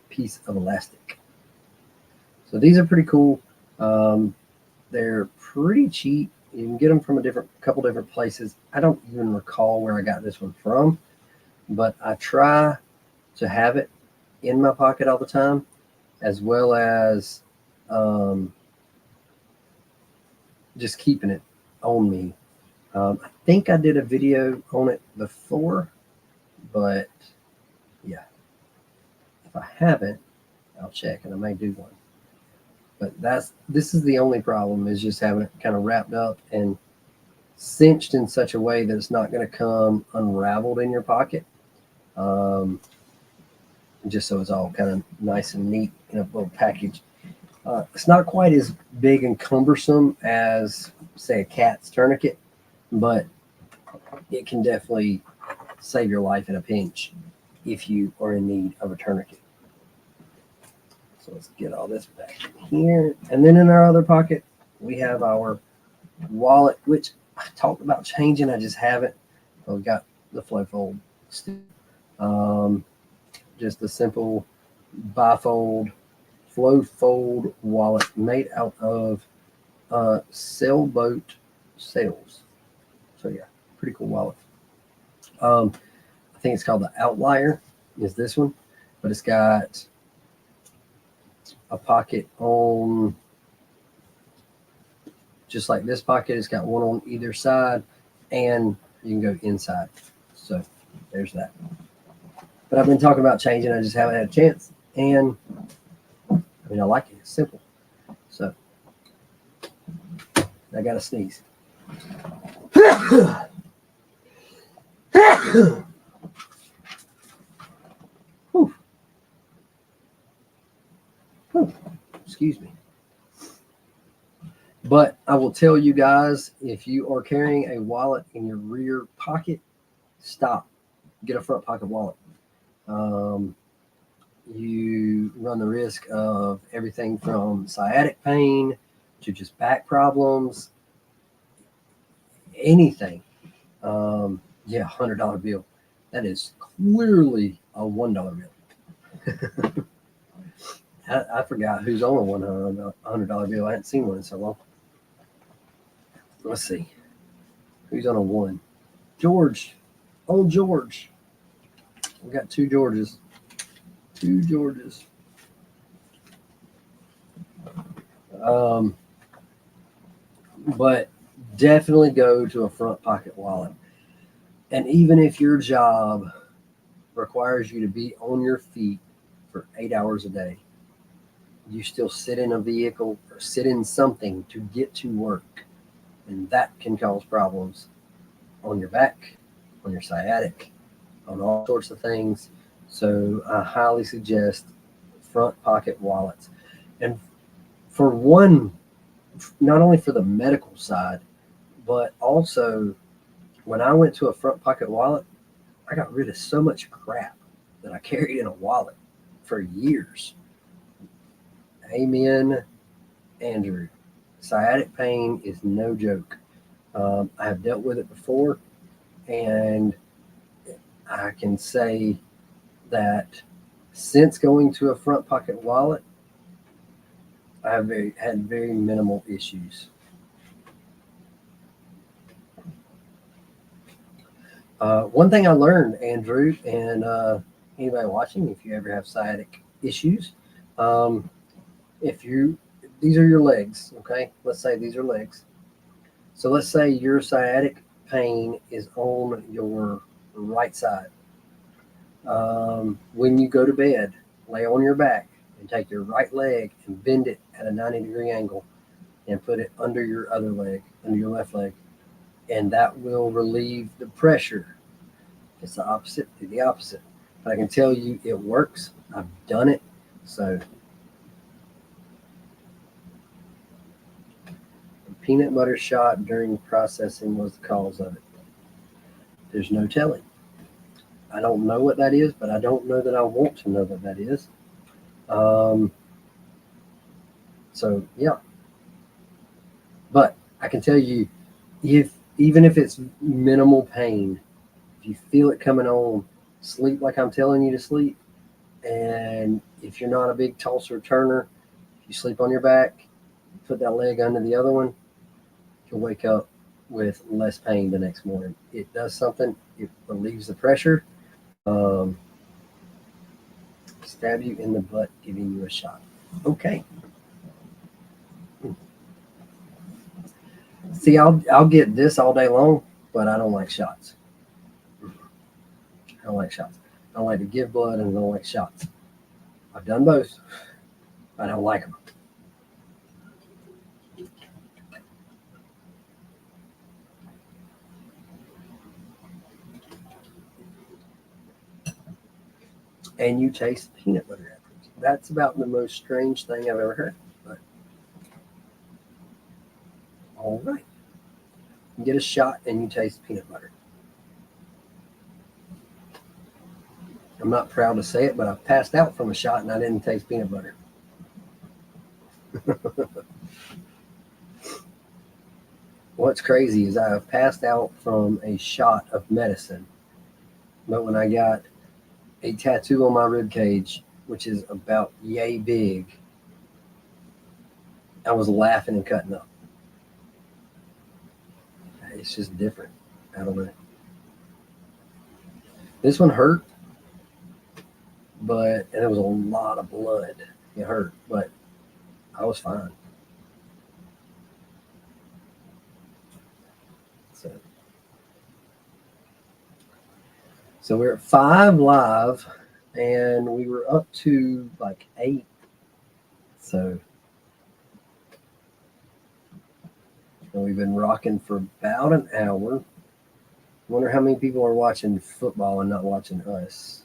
piece of elastic. So these are pretty cool. They're pretty cheap. You can get them from a couple different places. I don't even recall where I got this one from, but I try to have it in my pocket all the time, as well as just keeping it on me. I think I did a video on it before, but yeah, if I haven't, I'll check and I may do one. But this is the only problem, is just having it kind of wrapped up and cinched in such a way that it's not going to come unraveled in your pocket. Just so it's all kind of nice and neat in a little package. It's not quite as big and cumbersome as, say, a cat's tourniquet, but it can definitely save your life in a pinch if you are in need of a tourniquet. So let's get all this back in here. And then in our other pocket, we have our wallet, which I talked about changing. I just haven't. Well, we've got the flow fold still. Just a simple bifold flow fold wallet made out of sailboat sails. So yeah, pretty cool wallet. I think it's called the Outlier, is this one, but it's got a pocket on, just like this pocket. It's got one on either side, and you can go inside. So there's that. But I've been talking about changing. I just haven't had a chance. And I mean, I like it. It's simple. So I got to sneeze. Whew. Excuse me. But I will tell you guys, if you are carrying a wallet in your rear pocket, stop. Get a front pocket wallet. You run the risk of everything from sciatic pain to just back problems, anything. Yeah, $100 bill. That is clearly a $1 bill. I forgot who's on a $100 bill. I hadn't seen one in so long. Let's see. Who's on a one? George. Old George. We got two Georges. Two Georges. But definitely go to a front pocket wallet. And even if your job requires you to be on your feet for 8 hours a day, you still sit in a vehicle or sit in something to get to work. And that can cause problems on your back, on your sciatic, on all sorts of things. So I highly suggest front pocket wallets. And for one, not only for the medical side, but also when I went to a front pocket wallet, I got rid of so much crap that I carried in a wallet for years. Amen, Andrew. Sciatic pain is no joke. I have dealt with it before, and I can say that since going to a front pocket wallet, I have had very minimal issues. One thing I learned, Andrew, and anybody watching, if you ever have sciatic issues, these are your legs, okay? Let's say these are legs. So let's say your sciatic pain is on your right side. When you go to bed, lay on your back and take your right leg and bend it at a 90-degree angle and put it under your other leg, under your left leg. And that will relieve the pressure. It's the opposite, do the opposite. But I can tell you it works. I've done it. So the peanut butter shot during processing was the cause of it. There's no telling. I don't know what that is, but I don't know that I want to know what that is. So yeah. But I can tell you, even if it's minimal pain, if you feel it coming on, sleep like I'm telling you to sleep. And if you're not a big tosser turner, if you sleep on your back, put that leg under the other one, you'll wake up with less pain the next morning. It does something. It relieves the pressure. Stab you in the butt, giving you a shot. Okay. See, I'll get this all day long, but I don't like shots. I don't like shots. I don't like to give blood, and I don't like shots. I've done both. I don't like them. And you taste peanut butter afterwards. That's about the most strange thing I've ever heard. But all right. You get a shot and you taste peanut butter. I'm not proud to say it, but I passed out from a shot and I didn't taste peanut butter. What's crazy is I have passed out from a shot of medicine, but when I got a tattoo on my rib cage, which is about yay big, I was laughing and cutting up. It's just different. I don't know. This one hurt, and there was a lot of blood. It hurt, but I was fine. So we're at 5 live, and we were up to like 8. So we've been rocking for about an hour. Wonder how many people are watching football and not watching us.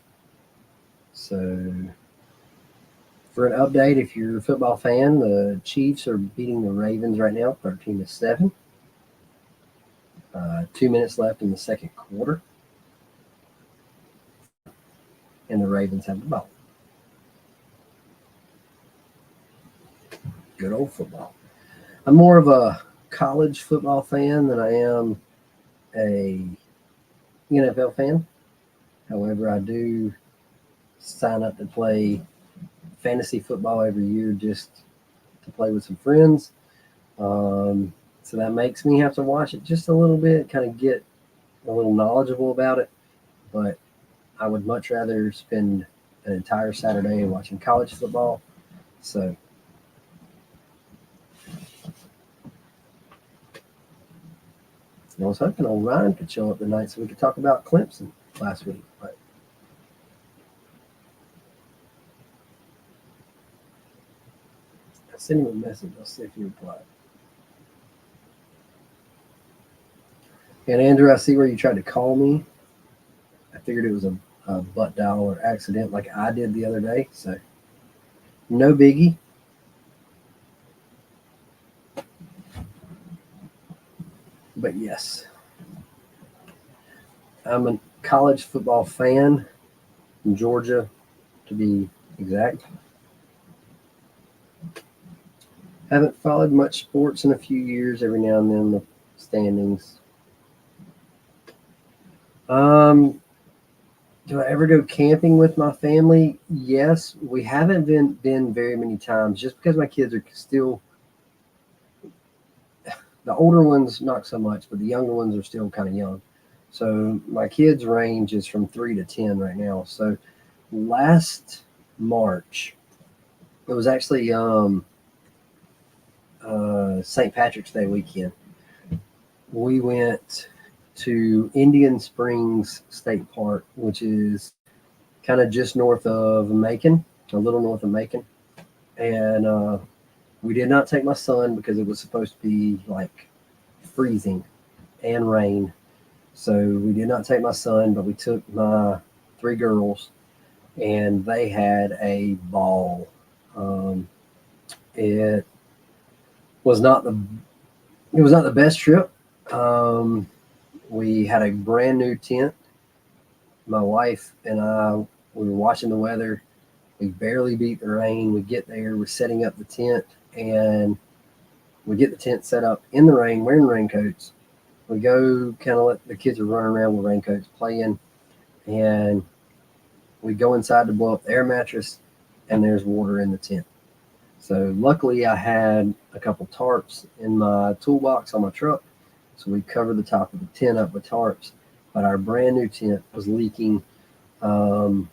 So For an update, if you're a football fan, the Chiefs are beating the Ravens right now, 13-7. 2 minutes left in the second quarter, and the Ravens have the ball. Good old football. I'm more of a college football fan than I am a NFL fan. However, I do sign up to play fantasy football every year just to play with some friends. So that makes me have to watch it just a little bit, kind of get a little knowledgeable about it. But I would much rather spend an entire Saturday watching college football. So I was hoping old Ryan could show up tonight so we could talk about Clemson last week. But I sent him a message. I'll see if he replied. And Andrew, I see where you tried to call me. I figured it was a butt dial or accident like I did the other day. So no biggie. But yes, I'm a college football fan from Georgia, to be exact. Haven't followed much sports in a few years. Every now and then the standings. Do I ever go camping with my family? Yes. We haven't been very many times just because my kids are still, the older ones not so much, but the younger ones are still kind of young. So my kids' range is from 3 to 10 right now. So last March, it was actually St. Patrick's Day weekend. We went to Indian Springs State Park, which is kind of just north of Macon, a little north of Macon. And we did not take my son because it was supposed to be like freezing and rain. So we did not take my son, but we took my 3 girls, and they had a ball. It was not the best trip. We had a brand new tent. My wife and I, we were watching the weather. We barely beat the rain. We get there, we're setting up the tent, and we get the tent set up in the rain, wearing raincoats. We go kind of let the kids are running around with raincoats playing, and we go inside to blow up the air mattress, and there's water in the tent. So luckily I had a couple tarps in my toolbox on my truck. So we covered the top of the tent up with tarps, but our brand new tent was leaking. So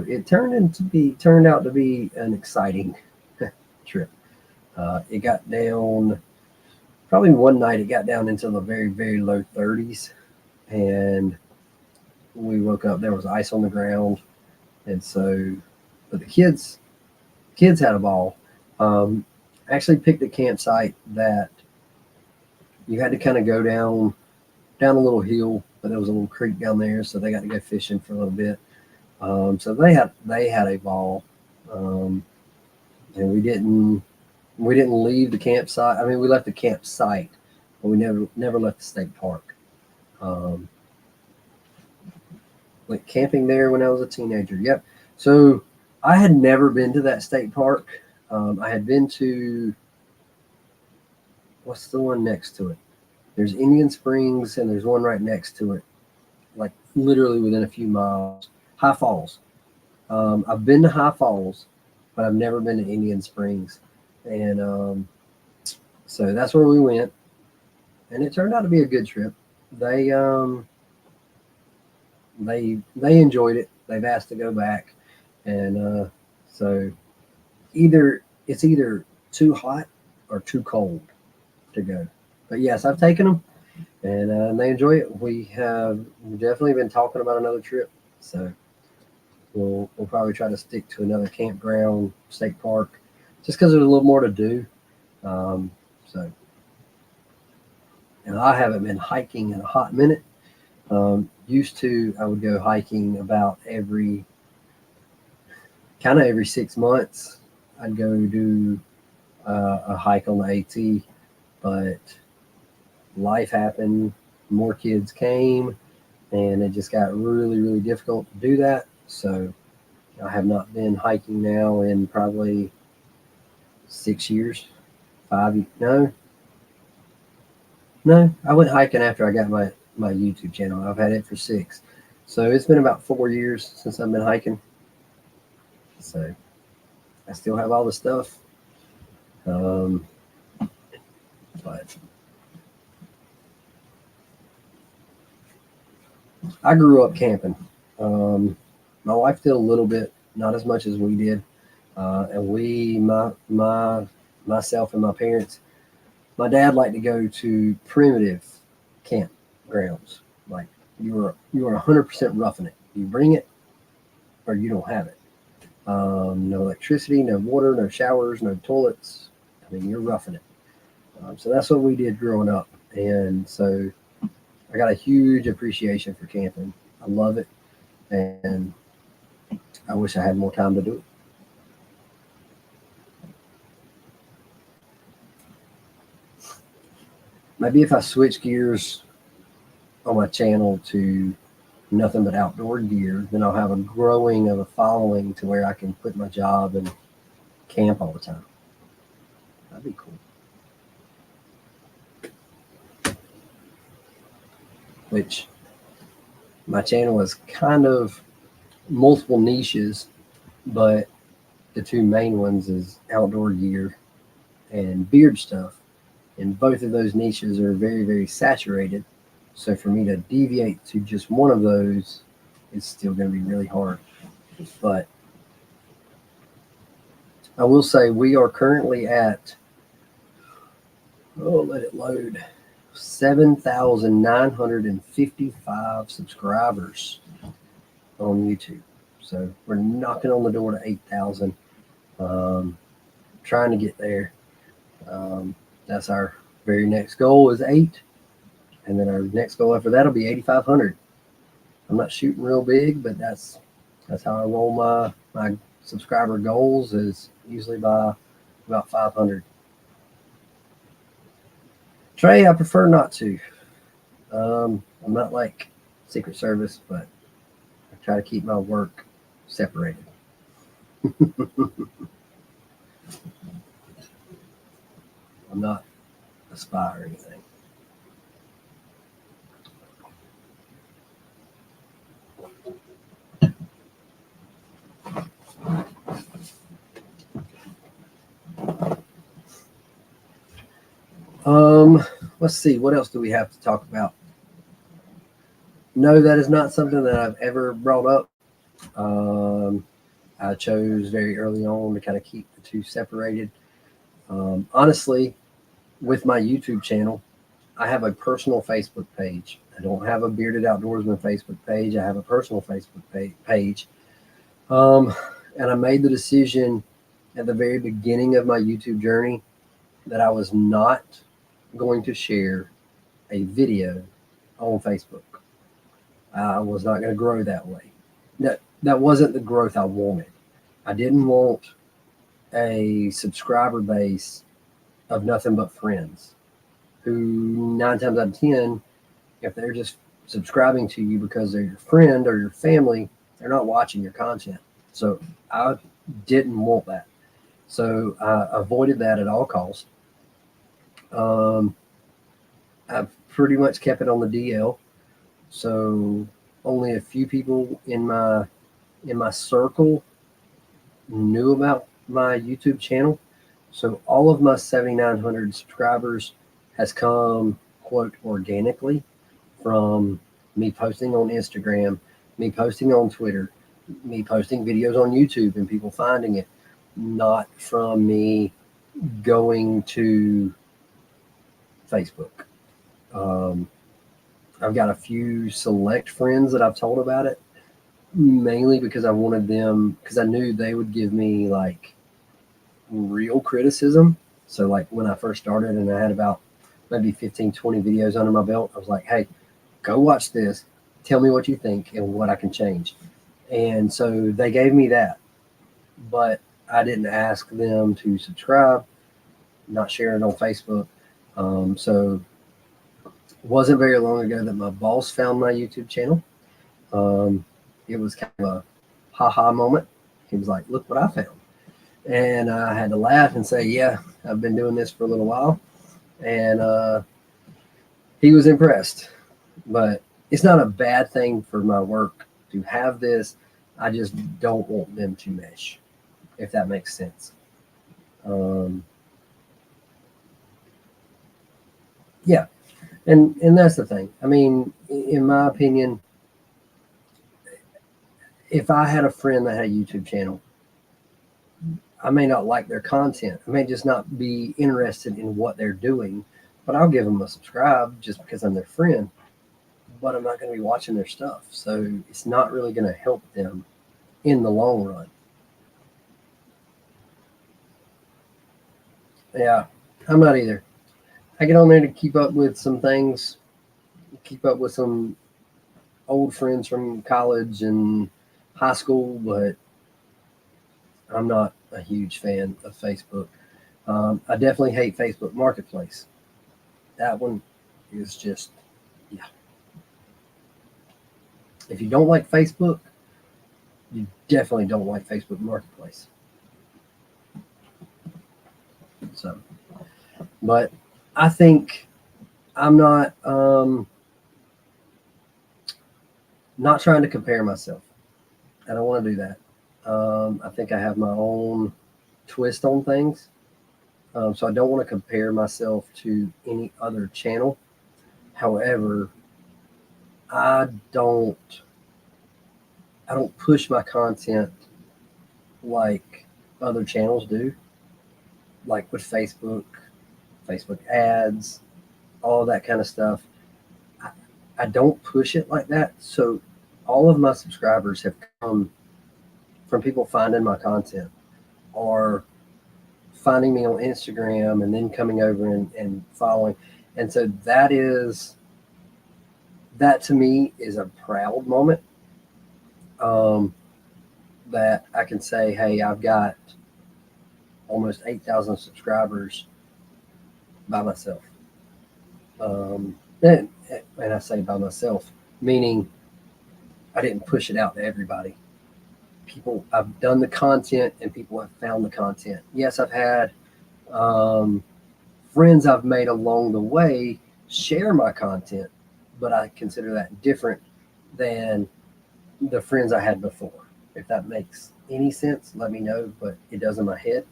it turned out to be an exciting trip. It got down, probably one night it got down into the very, very low 30s, and we woke up, there was ice on the ground. And so, but the kids had a ball. Actually picked a campsite that you had to kind of go down a little hill, but there was a little creek down there, so they got to go fishing for a little bit. So they had a ball, and we didn't leave the campsite. I mean, we left the campsite, but we never left the state park. Went camping there when I was a teenager. Yep. So I had never been to that state park. I had been to, what's the one next to it? There's Indian Springs, and there's one right next to it, like literally within a few miles. High Falls. I've been to High Falls, but I've never been to Indian Springs. And so that's where we went. And it turned out to be a good trip. They enjoyed it. They've asked to go back. And so it's either too hot or too cold to go. But yes, I've taken them, and they enjoy it. We have definitely been talking about another trip. So we'll probably try to stick to another campground, state park, just because there's a little more to do. So, and I haven't been hiking in a hot minute. Used to, I would go hiking about every kind of every 6 months, I'd go do a hike on the AT, but life happened, more kids came, and it just got really, really difficult to do that. So I have not been hiking now in probably 6 years, 5, no, I went hiking after I got my YouTube channel. I've had it for 6. So it's been about 4 years since I've been hiking. So I still have all the stuff. But I grew up camping. My wife did a little bit, not as much as we did. And myself and my parents, my dad liked to go to primitive campgrounds. Like you were 100% roughing it. You bring it or you don't have it. No electricity, no water, no showers, no toilets. I mean, you're roughing it. So that's what we did growing up. And so I got a huge appreciation for camping. I love it. And I wish I had more time to do it. Maybe if I switch gears on my channel to nothing but outdoor gear, then I'll have a growing of a following to where I can quit my job and camp all the time. That'd be cool. Which my channel is kind of multiple niches, but the 2 main ones is outdoor gear and beard stuff. And both of those niches are very, very saturated. So for me to deviate to just one of those is still going to be really hard. But I will say we are currently at, let it load, 7,955 subscribers on YouTube. So we're knocking on the door to 8,000. Trying to get there. That's our very next goal is 8. And then our next goal after that will be 8,500. I'm not shooting real big, but that's how I roll my subscriber goals, is usually by about 500. Trey, I prefer not to. I'm not like Secret Service, but I try to keep my work separated. I'm not a spy or anything. Let's see, what else do we have to talk about? No, that is not something that I've ever brought up. I chose very early on to kind of keep the 2 separated. Honestly, with my YouTube channel, I have a personal Facebook page. I don't have a Bearded Outdoorsman Facebook page. I have a personal Facebook page. And I made the decision at the very beginning of my YouTube journey that I was not going to share a video on Facebook. I was not going to grow that way. That wasn't the growth I wanted. I didn't want a subscriber base of nothing but friends who 9 times out of 10, if they're just subscribing to you because they're your friend or your family, they're not watching your content. So I didn't want that. So I avoided that at all costs. I've pretty much kept it on the DL. So only a few people in my circle knew about my YouTube channel. So all of my 7,900 subscribers has come, quote, organically from me posting on Instagram, me posting on Twitter, me posting videos on YouTube and people finding it, not from me going to Facebook. I've got a few select friends that I've told about it, mainly because I wanted them, because I knew they would give me like real criticism. So like when I first started and I had about maybe 15, 20 videos under my belt, I was like, hey, go watch this. Tell me what you think and what I can change. And so they gave me that. but I didn't ask them to subscribe, not share it on Facebook. So it wasn't very long ago that my boss found my YouTube channel. It was kind of a haha moment. He was like, look what I found. And I had to laugh and say, yeah, I've been doing this for a little while. And he was impressed. But it's not a bad thing for my work to have this. I just don't want them to mesh, if that makes sense. Yeah. And that's the thing. I mean, in my opinion, if I had a friend that had a YouTube channel, I may not like their content. I may just not be interested in what they're doing, but I'll give them a subscribe just because I'm their friend. But I'm not going to be watching their stuff. So it's not really going to help them in the long run. Yeah, I'm not either. I get on there to keep up with some things, keep up with some old friends from college and high school, but I'm not a huge fan of Facebook. I definitely hate Facebook Marketplace. That one is just, yeah. If you don't like Facebook, you definitely don't like Facebook Marketplace. So, but I think I'm not trying to compare myself. I don't want to do that. I think I have my own twist on things. So I don't want to compare myself to any other channel. However, I don't push my content like other channels do, like with Facebook ads, all that kind of stuff. I don't push it like that. So all of my subscribers have come from people finding my content or finding me on Instagram and then coming over and following. And so that to me is a proud moment. That I can say, hey, I've got almost 8,000 subscribers by myself. And I say by myself, meaning I didn't push it out to everybody. People, I've done the content and people have found the content. Yes, I've had friends I've made along the way share my content, but I consider that different than the friends I had before. If that makes any sense, let me know, but it does in my head.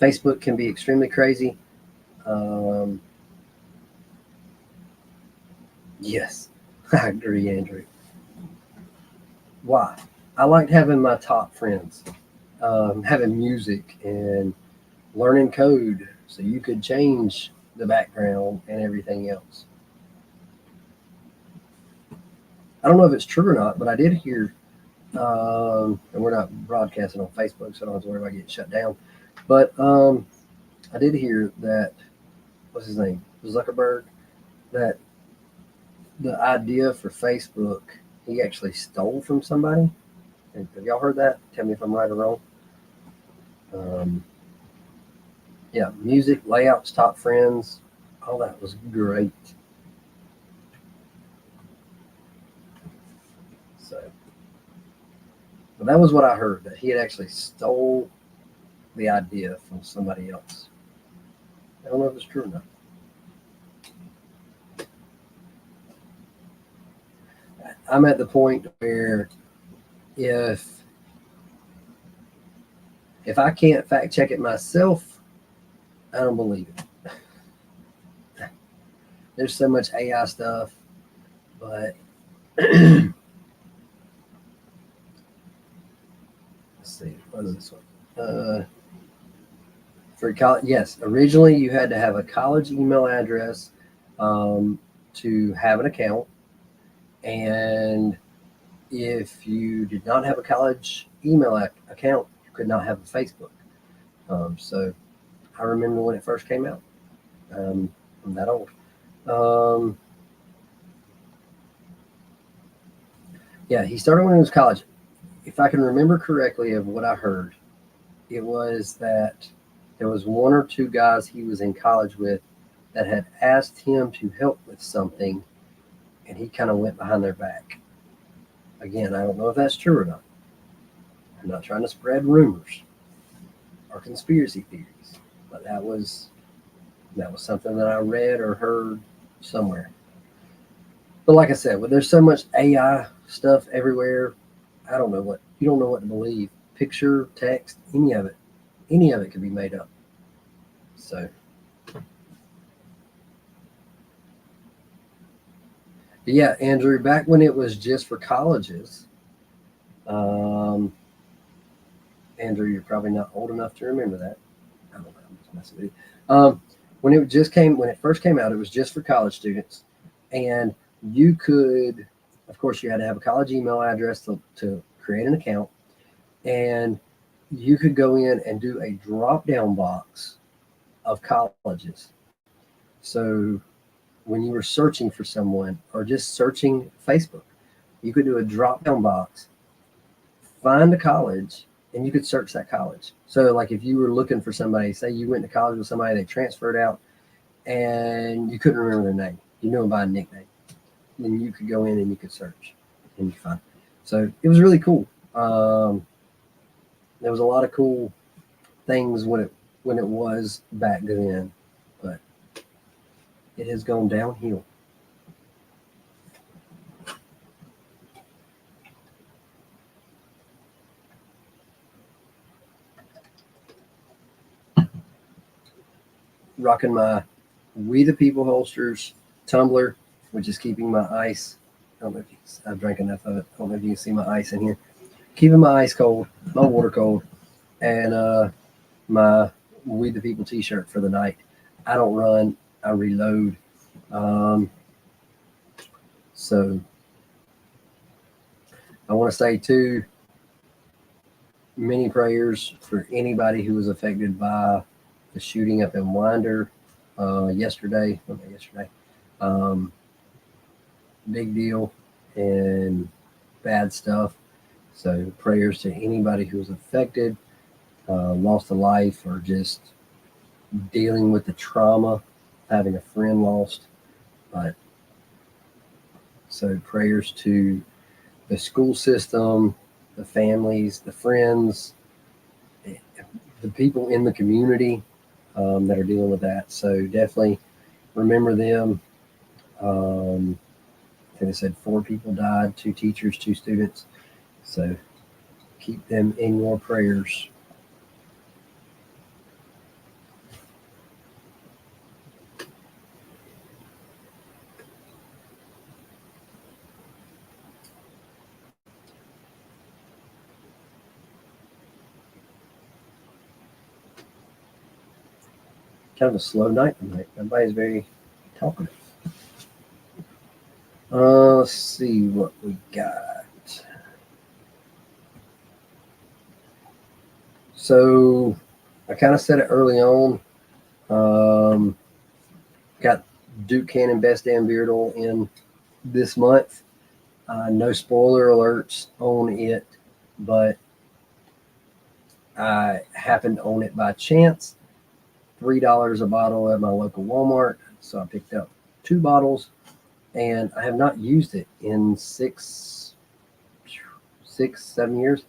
Facebook can be extremely crazy. Yes, I agree, Andrew. Why? I liked having my top friends, having music and learning code so you could change the background and everything else. I don't know if it's true or not, but I did hear, and we're not broadcasting on Facebook, so I don't have to worry about getting shut down. But I did hear that, what's his name? Zuckerberg, that the idea for Facebook, he actually stole from somebody. Have y'all heard that? Tell me if I'm right or wrong. Yeah, music, layouts, top friends, all that was great. So, but that was what I heard, that he had actually stole the idea from somebody else. I don't know if it's true or not. I'm at the point where if I can't fact check it myself, I don't believe it. There's so much AI stuff, but let's see, what is this one? For college, yes, originally you had to have a college email address to have an account, and if you did not have a college email account, you could not have a Facebook. So I remember when it first came out. I'm that old. Yeah, he started when he was college. if I can remember correctly of what I heard, it was that there was one or two guys he was in college with that had asked him to help with something, and he kind of went behind their back. Again, I don't know if that's true or not. I'm not trying to spread rumors or conspiracy theories, but that was something that I read or heard somewhere. But like I said, there's so much AI stuff everywhere. I don't know what you don't know what to believe. Picture, text, any of it could be made up. So, but yeah, Andrew, back when it was just for colleges, Andrew, you're probably not old enough to remember that. I don't know. I'm just messing with you. When it first came out, it was just for college students, and you could, of course, you had to have a college email address to create an account, and you could go in and do a drop-down box of colleges. So when you were searching for someone or just searching Facebook, you could do a drop-down box, find a college, and you could search that college. So like if you were looking for somebody, say you went to college with somebody, they transferred out, and you couldn't remember their name, you knew them by a nickname, then you could go in and you could search and you could find. So it was really cool. There was a lot of cool things when it was back then, but it has gone downhill. Rocking my We the People holsters tumbler, which is keeping my ice. I don't know if I've drank enough of it. I don't know if you can see my ice in here. Keeping my ice cold, my water cold, and my We the People t-shirt for the night. I don't run, I reload. So I want to say too, many prayers for anybody who was affected by the shooting up in Winder yesterday. Big deal and bad stuff. So prayers to anybody who was affected, lost a life, or just dealing with the trauma of having a friend lost. But so prayers to the school system, the families, the friends, the people in the community that are dealing with that. So definitely remember them. I think I said 4 people died, 2 teachers, 2 students. So keep them in your prayers. Kind of a slow night tonight. Everybody's very talkative. Let's see what we got. So I kind of said it early on. Got Duke Cannon Best Damn Beard Oil in this month. No spoiler alerts on it, but I happened to own it by chance. $3 a bottle at my local Walmart. So I picked up 2 bottles, and I have not used it in 6, 7 years.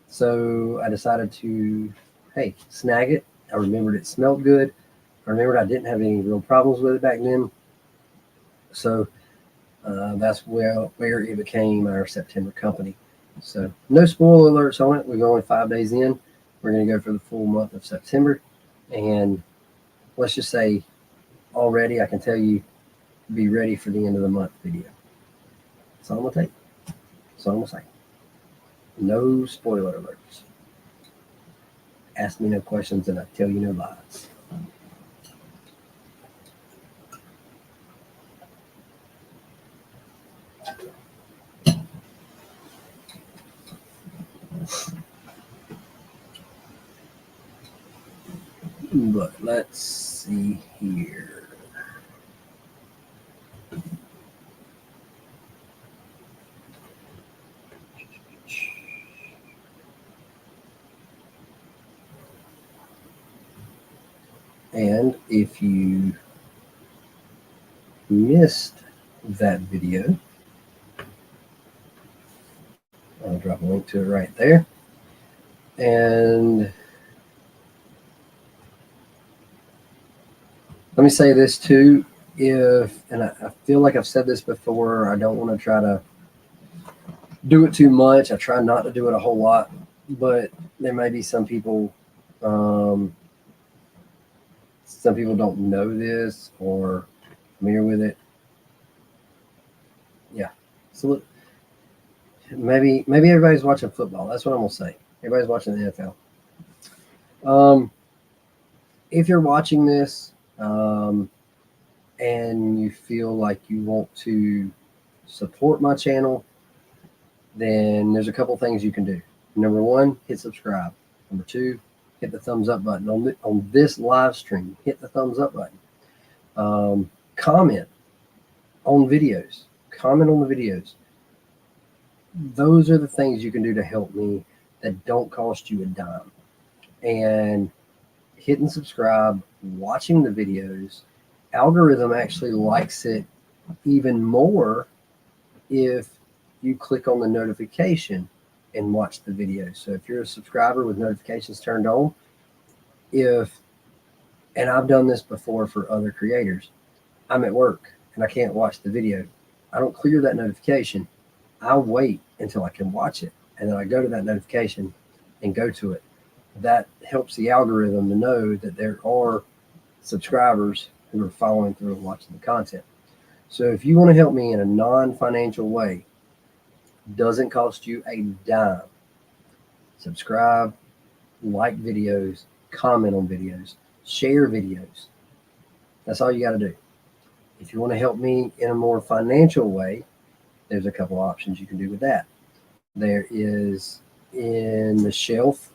So I decided to, hey, snag it. I remembered it smelled good. I remembered I didn't have any real problems with it back then. So that's where it became our September company. So no spoiler alerts on it. We're only 5 days in. We're going to go for the full month of September. And let's just say already I can tell you, be ready for the end of the month video. That's all I'm going to take. That's all I'm going to say. No spoiler alerts. Ask me no questions and I tell you no lies. But let's see here. And if you missed that video, I'll drop a link to it right there. And let me say this too, and I feel like I've said this before, I don't want to try to do it too much. I try not to do it a whole lot, but there may be some people don't know this or familiar with it. Yeah. So maybe everybody's watching football. That's what I'm gonna say. Everybody's watching the NFL. If you're watching this and you feel like you want to support my channel, then there's a couple things you can do. Number one, hit subscribe. Number two, hit the thumbs up button. On this live stream, hit the thumbs up button. Comment on videos. Comment on the videos. Those are the things you can do to help me that don't cost you a dime. And hitting subscribe, watching the videos, algorithm actually likes it even more if you click on the notification and watch the video. So if you're a subscriber with notifications turned on, and I've done this before for other creators, I'm at work and I can't watch the video, I don't clear that notification. I wait until I can watch it, and then I go to that notification and go to it. That helps the algorithm to know that there are subscribers who are following through and watching the content. So if you want to help me in a non-financial way, doesn't cost you a dime, subscribe, like videos, comment on videos, share videos. That's all you got to do. If you want to help me in a more financial way, there's a couple options you can do with that. There is in the shelf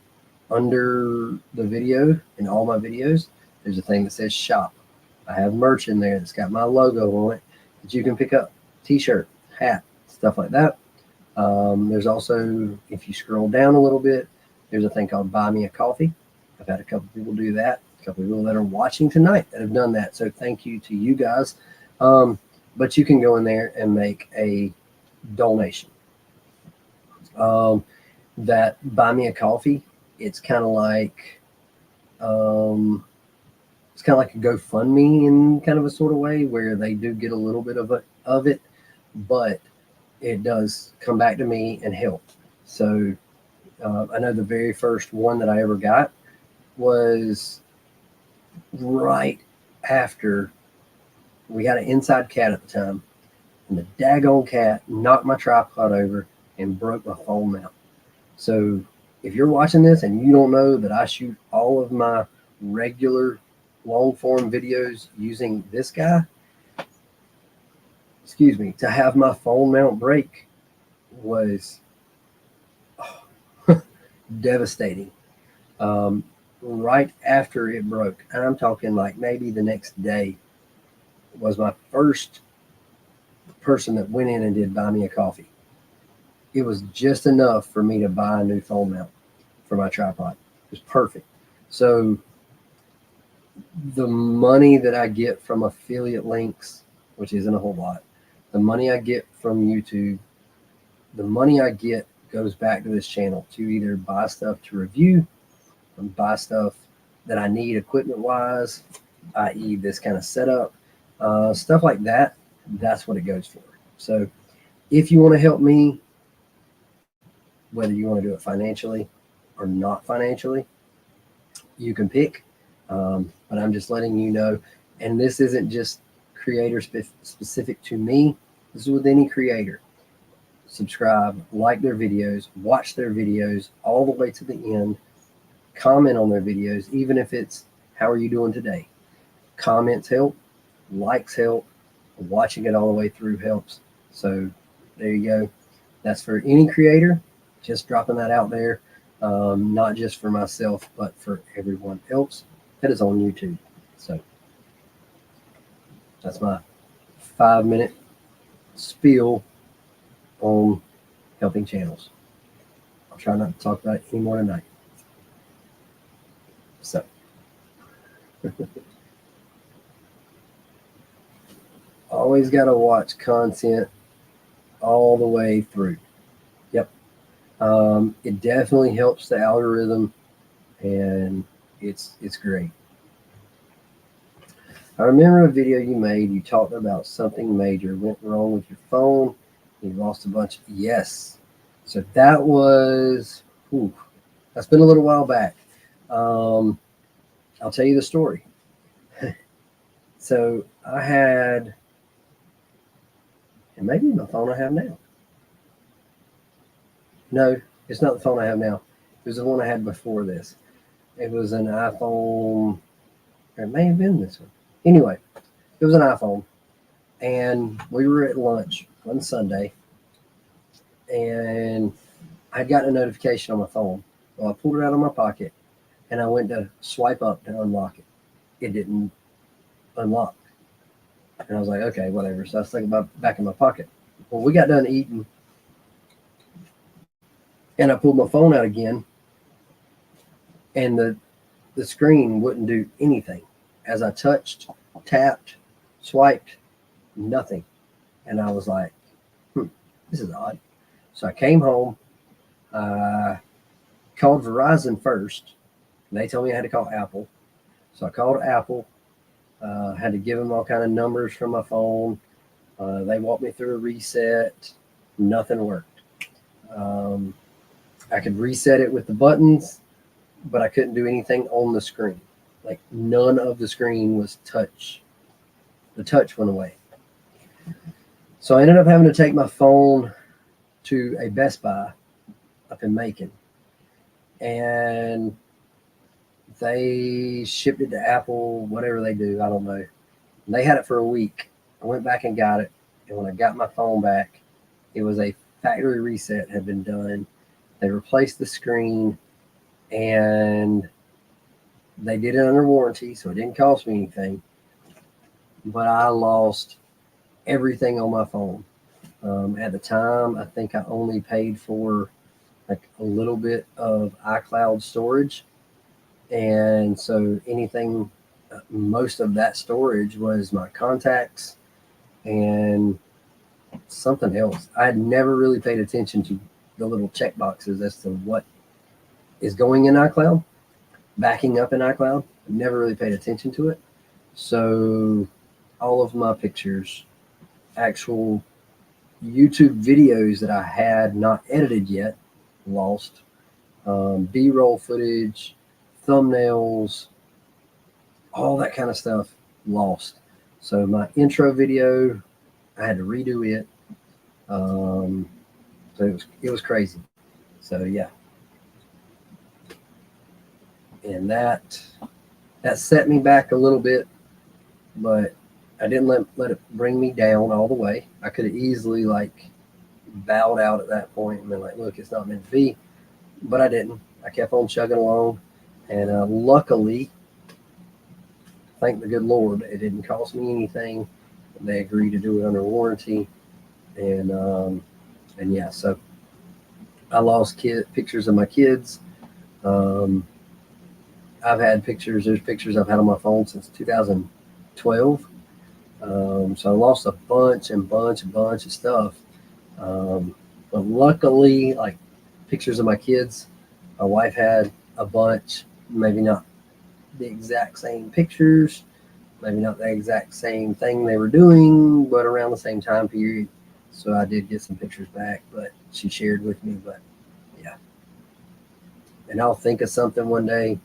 under the video, in all my videos, there's a thing that says shop. I have merch in there that's got my logo on it that you can pick up. T-shirt, hat, stuff like that. There's also, if you scroll down a little bit, there's a thing called Buy Me a Coffee. I've had a couple people do that. A couple people that are watching tonight that have done that. So thank you to you guys. But you can go in there and make a donation. That Buy Me a Coffee, it's kind of like a GoFundMe in kind of a sort of way where they do get a little bit of it, but it does come back to me and help. So I know the very first one that I ever got was right after we had an inside cat at the time, and the daggone cat knocked my tripod over and broke my phone mount. So if you're watching this and you don't know that I shoot all of my regular long form videos using this guy, to have my phone mount break was devastating. Right after it broke, and I'm talking like maybe the next day, was my first person that went in and did Buy Me a Coffee. It was just enough for me to buy a new phone mount for my tripod. It was perfect. So the money that I get from affiliate links, which isn't a whole lot, the money I get from YouTube, the money I get goes back to this channel to either buy stuff to review or buy stuff that I need equipment wise, i.e. this kind of setup, stuff like that. That's what it goes for. So if you want to help me, whether you want to do it financially or not financially, you can pick. But I'm just letting you know, and this isn't just creator specific to me. This is with any creator. Subscribe, like their videos, watch their videos all the way to the end, comment on their videos, even if it's, how are you doing today? Comments help, likes help, watching it all the way through helps. So there you go. That's for any creator, just dropping that out there, not just for myself, but for everyone else that is on YouTube. So that's my 5-minute spiel on helping channels. I'll try not to talk about it anymore tonight. So Always got to watch content all the way through. Yep. It definitely helps the algorithm, and it's great. I remember a video you made. You talked about something major went wrong with your phone. You lost a bunch. Yes. So that was, that's been a little while back. I'll tell you the story. So I had, and maybe the phone I have now. No, it's not the phone I have now. It was the one I had before this. It was an iPhone. Or it may have been this one. Anyway, it was an iPhone. And we were at lunch one Sunday. And I'd gotten a notification on my phone. Well, I pulled it out of my pocket. And I went to swipe up to unlock it. It didn't unlock. And I was like, okay, whatever. So I stuck it back in my pocket. Well, we got done eating. And I pulled my phone out again. And the screen wouldn't do anything. As I touched, tapped, swiped, nothing. And I was like, this is odd. So I came home, called Verizon first. And they told me I had to call Apple. So I called Apple, had to give them all kind of numbers from my phone. They walked me through a reset. Nothing worked. I could reset it with the buttons, but I couldn't do anything on the screen. Like none of the screen was touch. The touch went away. So I ended up having to take my phone to a Best Buy up in Macon. And they shipped it to Apple, whatever they do, I don't know. And they had it for a week. I went back and got it. And when I got my phone back, it was a factory reset had been done. They replaced the screen, and they did it under warranty, so it didn't cost me anything. But I lost everything on my phone. At the time, I think I only paid for like a little bit of iCloud storage. And so anything, most of that storage was my contacts and something else. I had never really paid attention to the little check boxes as to what is going in iCloud, backing up in iCloud. I never really paid attention to it. So all of my pictures, actual YouTube videos that I had not edited yet, lost. B-roll footage, thumbnails, all that kind of stuff, lost. So my intro video, I had to redo it. So it was crazy. So yeah. And that set me back a little bit, but I didn't let it bring me down all the way. I could have easily like bowed out at that point and been like, look, it's not meant to be. But I didn't. I kept on chugging along. And luckily, thank the good Lord, it didn't cost me anything. They agreed to do it under warranty. And yeah, so I lost pictures of my kids. I've had pictures. There's pictures I've had on my phone since 2012. So I lost a bunch of stuff. But luckily, like pictures of my kids, my wife had a bunch, maybe not the exact same pictures, maybe not the exact same thing they were doing, but around the same time period. So I did get some pictures back, but she shared with me. But yeah. And I'll think of something one day,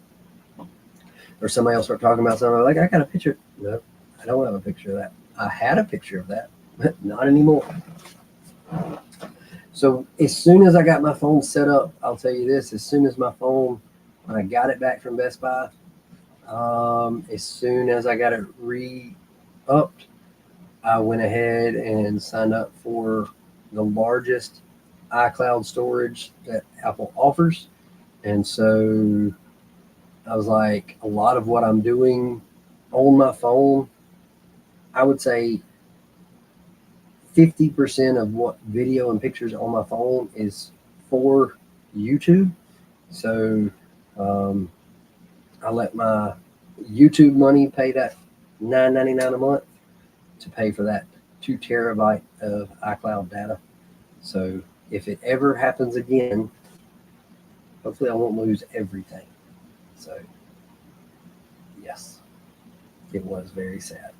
or somebody else start talking about something like, I got a picture. No, I don't have a picture of that. I had a picture of that, but not anymore. So as soon as I got my phone set up, I'll tell you this, as soon as my phone, when I got it back from Best Buy, as soon as I got it re-upped, I went ahead and signed up for the largest iCloud storage that Apple offers. And so I was like, a lot of what I'm doing on my phone, I would say 50% of what video and pictures on my phone is for YouTube. So I let my YouTube money, pay that $9.99 a month to pay for that 2 terabyte of iCloud data. So if it ever happens again, hopefully I won't lose everything. So yes, it was very sad.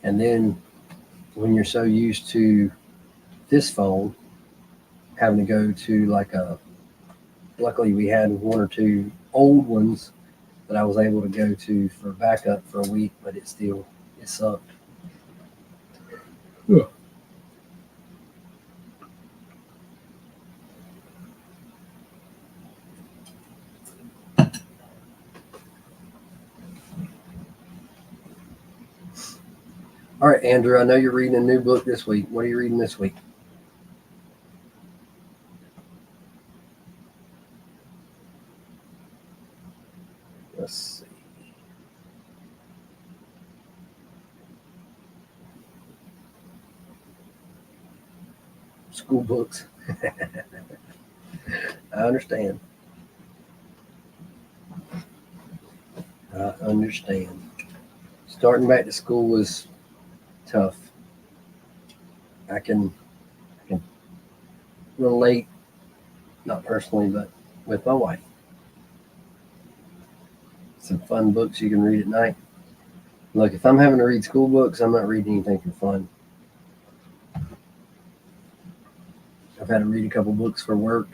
And then when you're so used to this phone, having to go to like luckily we had 1 or 2 old ones that I was able to go to for backup for a week, but it sucked. Yeah. All right, Andrew, I know you're reading a new book this week. What are you reading this week? Let's see. School books. I understand. I understand. Starting back to school was tough. I can relate, not personally, but with my wife. Some fun books you can read at night. Look, if I'm having to read school books, I'm not reading anything for fun. I've had to read a couple books for work,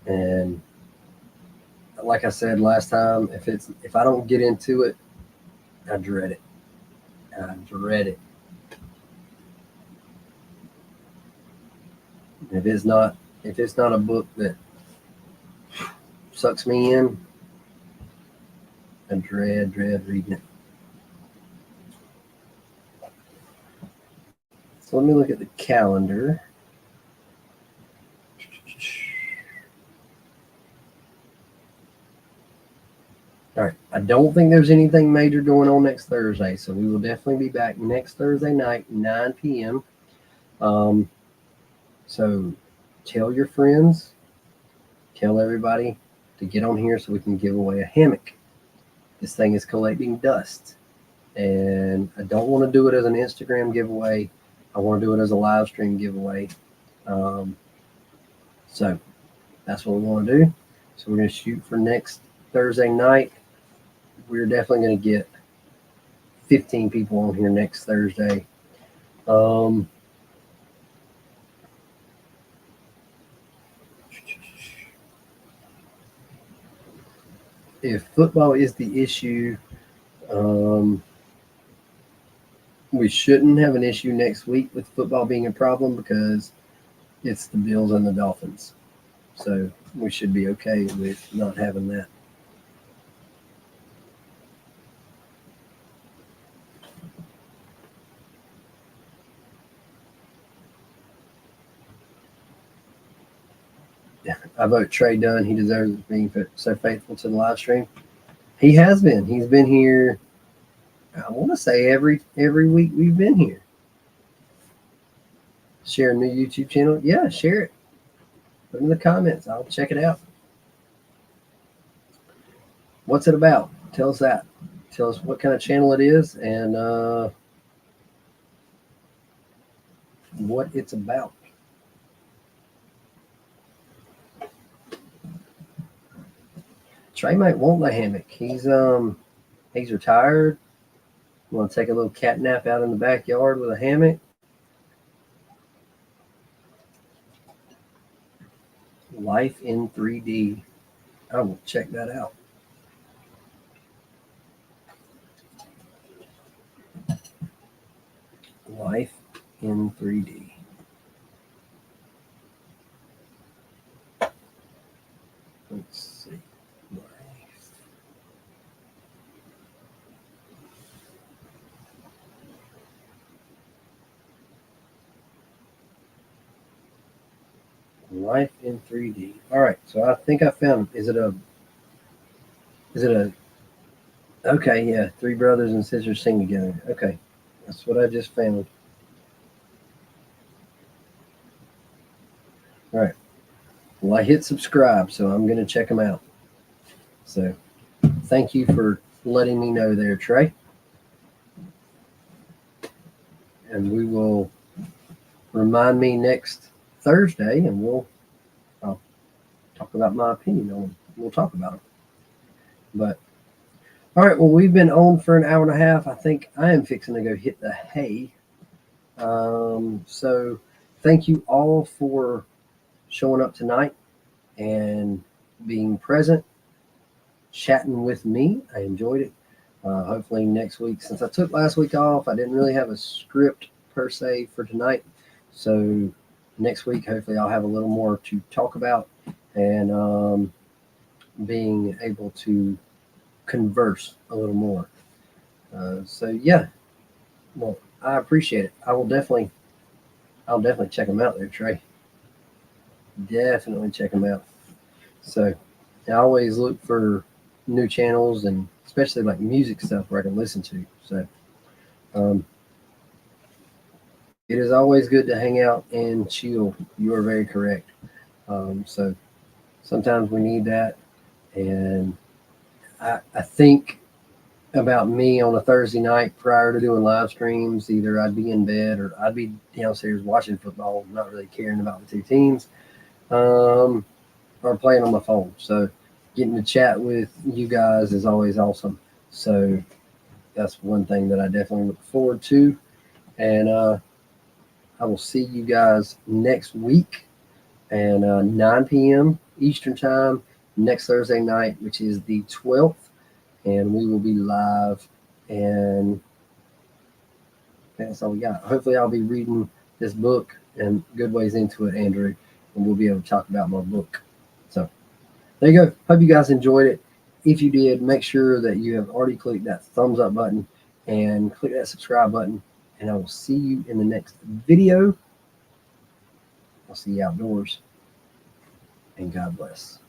and like I said last time, if I don't get into it, I dread it. I dread it. If it's not a book that sucks me in, I dread reading it. So let me look at the calendar. All right. I don't think there's anything major going on next Thursday, so we will definitely be back next Thursday night, 9 p.m. So tell your friends, tell everybody to get on here so we can give away a hammock. This thing is collecting dust, and I don't want to do it as an Instagram giveaway. I want to do it as a live stream giveaway. So that's what we want to do. So we're going to shoot for next Thursday night. We're definitely going to get 15 people on here next Thursday. If football is the issue, we shouldn't have an issue next week with football being a problem because it's the Bills and the Dolphins. So we should be okay with not having that. I vote Trey Dunn. He deserves being so faithful to the live stream. He has been. He's been here, I want to say every week we've been here. Share a new YouTube channel. Yeah, share it. Put it in the comments. I'll check it out. What's it about? Tell us that. Tell us what kind of channel it is and what it's about. Trey might want the hammock. He's retired. Want to take a little cat nap out in the backyard with a hammock. Life in 3D. I will check that out. Life in 3D. Let's see. Life in 3D. All right, so I think I found. Is it a? Okay, yeah. 3 brothers and sisters sing together. Okay, that's what I just found. All right. Well, I hit subscribe, so I'm going to check them out. So thank you for letting me know there, Trey. And we will remind me next Thursday, and I'll talk about my opinion on them. We'll talk about them. But all right, well, we've been on for an hour and a half. I think I am fixing to go hit the hay. So thank you all for showing up tonight and being present, chatting with me. I enjoyed it. Hopefully next week, since I took last week off, I didn't really have a script per se for tonight. So next week, hopefully I'll have a little more to talk about and being able to converse a little more. So yeah, well, I appreciate it. I'll definitely check them out there, Trey. Definitely check them out. So I always look for new channels, and especially like music stuff where I can listen to. So it is always good to hang out and chill. You are very correct. So sometimes we need that. And I think about me on a Thursday night prior to doing live streams. Either I'd be in bed or I'd be downstairs watching football, not really caring about the two teams, or playing on my phone. So getting to chat with you guys is always awesome. So that's one thing that I definitely look forward to. And I will see you guys next week and 9 p.m. Eastern time next Thursday night, which is the 12th. And we will be live, and that's all we got. Hopefully I'll be reading this book and good ways into it, Andrew, and we'll be able to talk about my book. So there you go. Hope you guys enjoyed it. If you did, make sure that you have already clicked that thumbs up button and click that subscribe button, and I will see you in the next video. I'll see you outdoors, and God bless.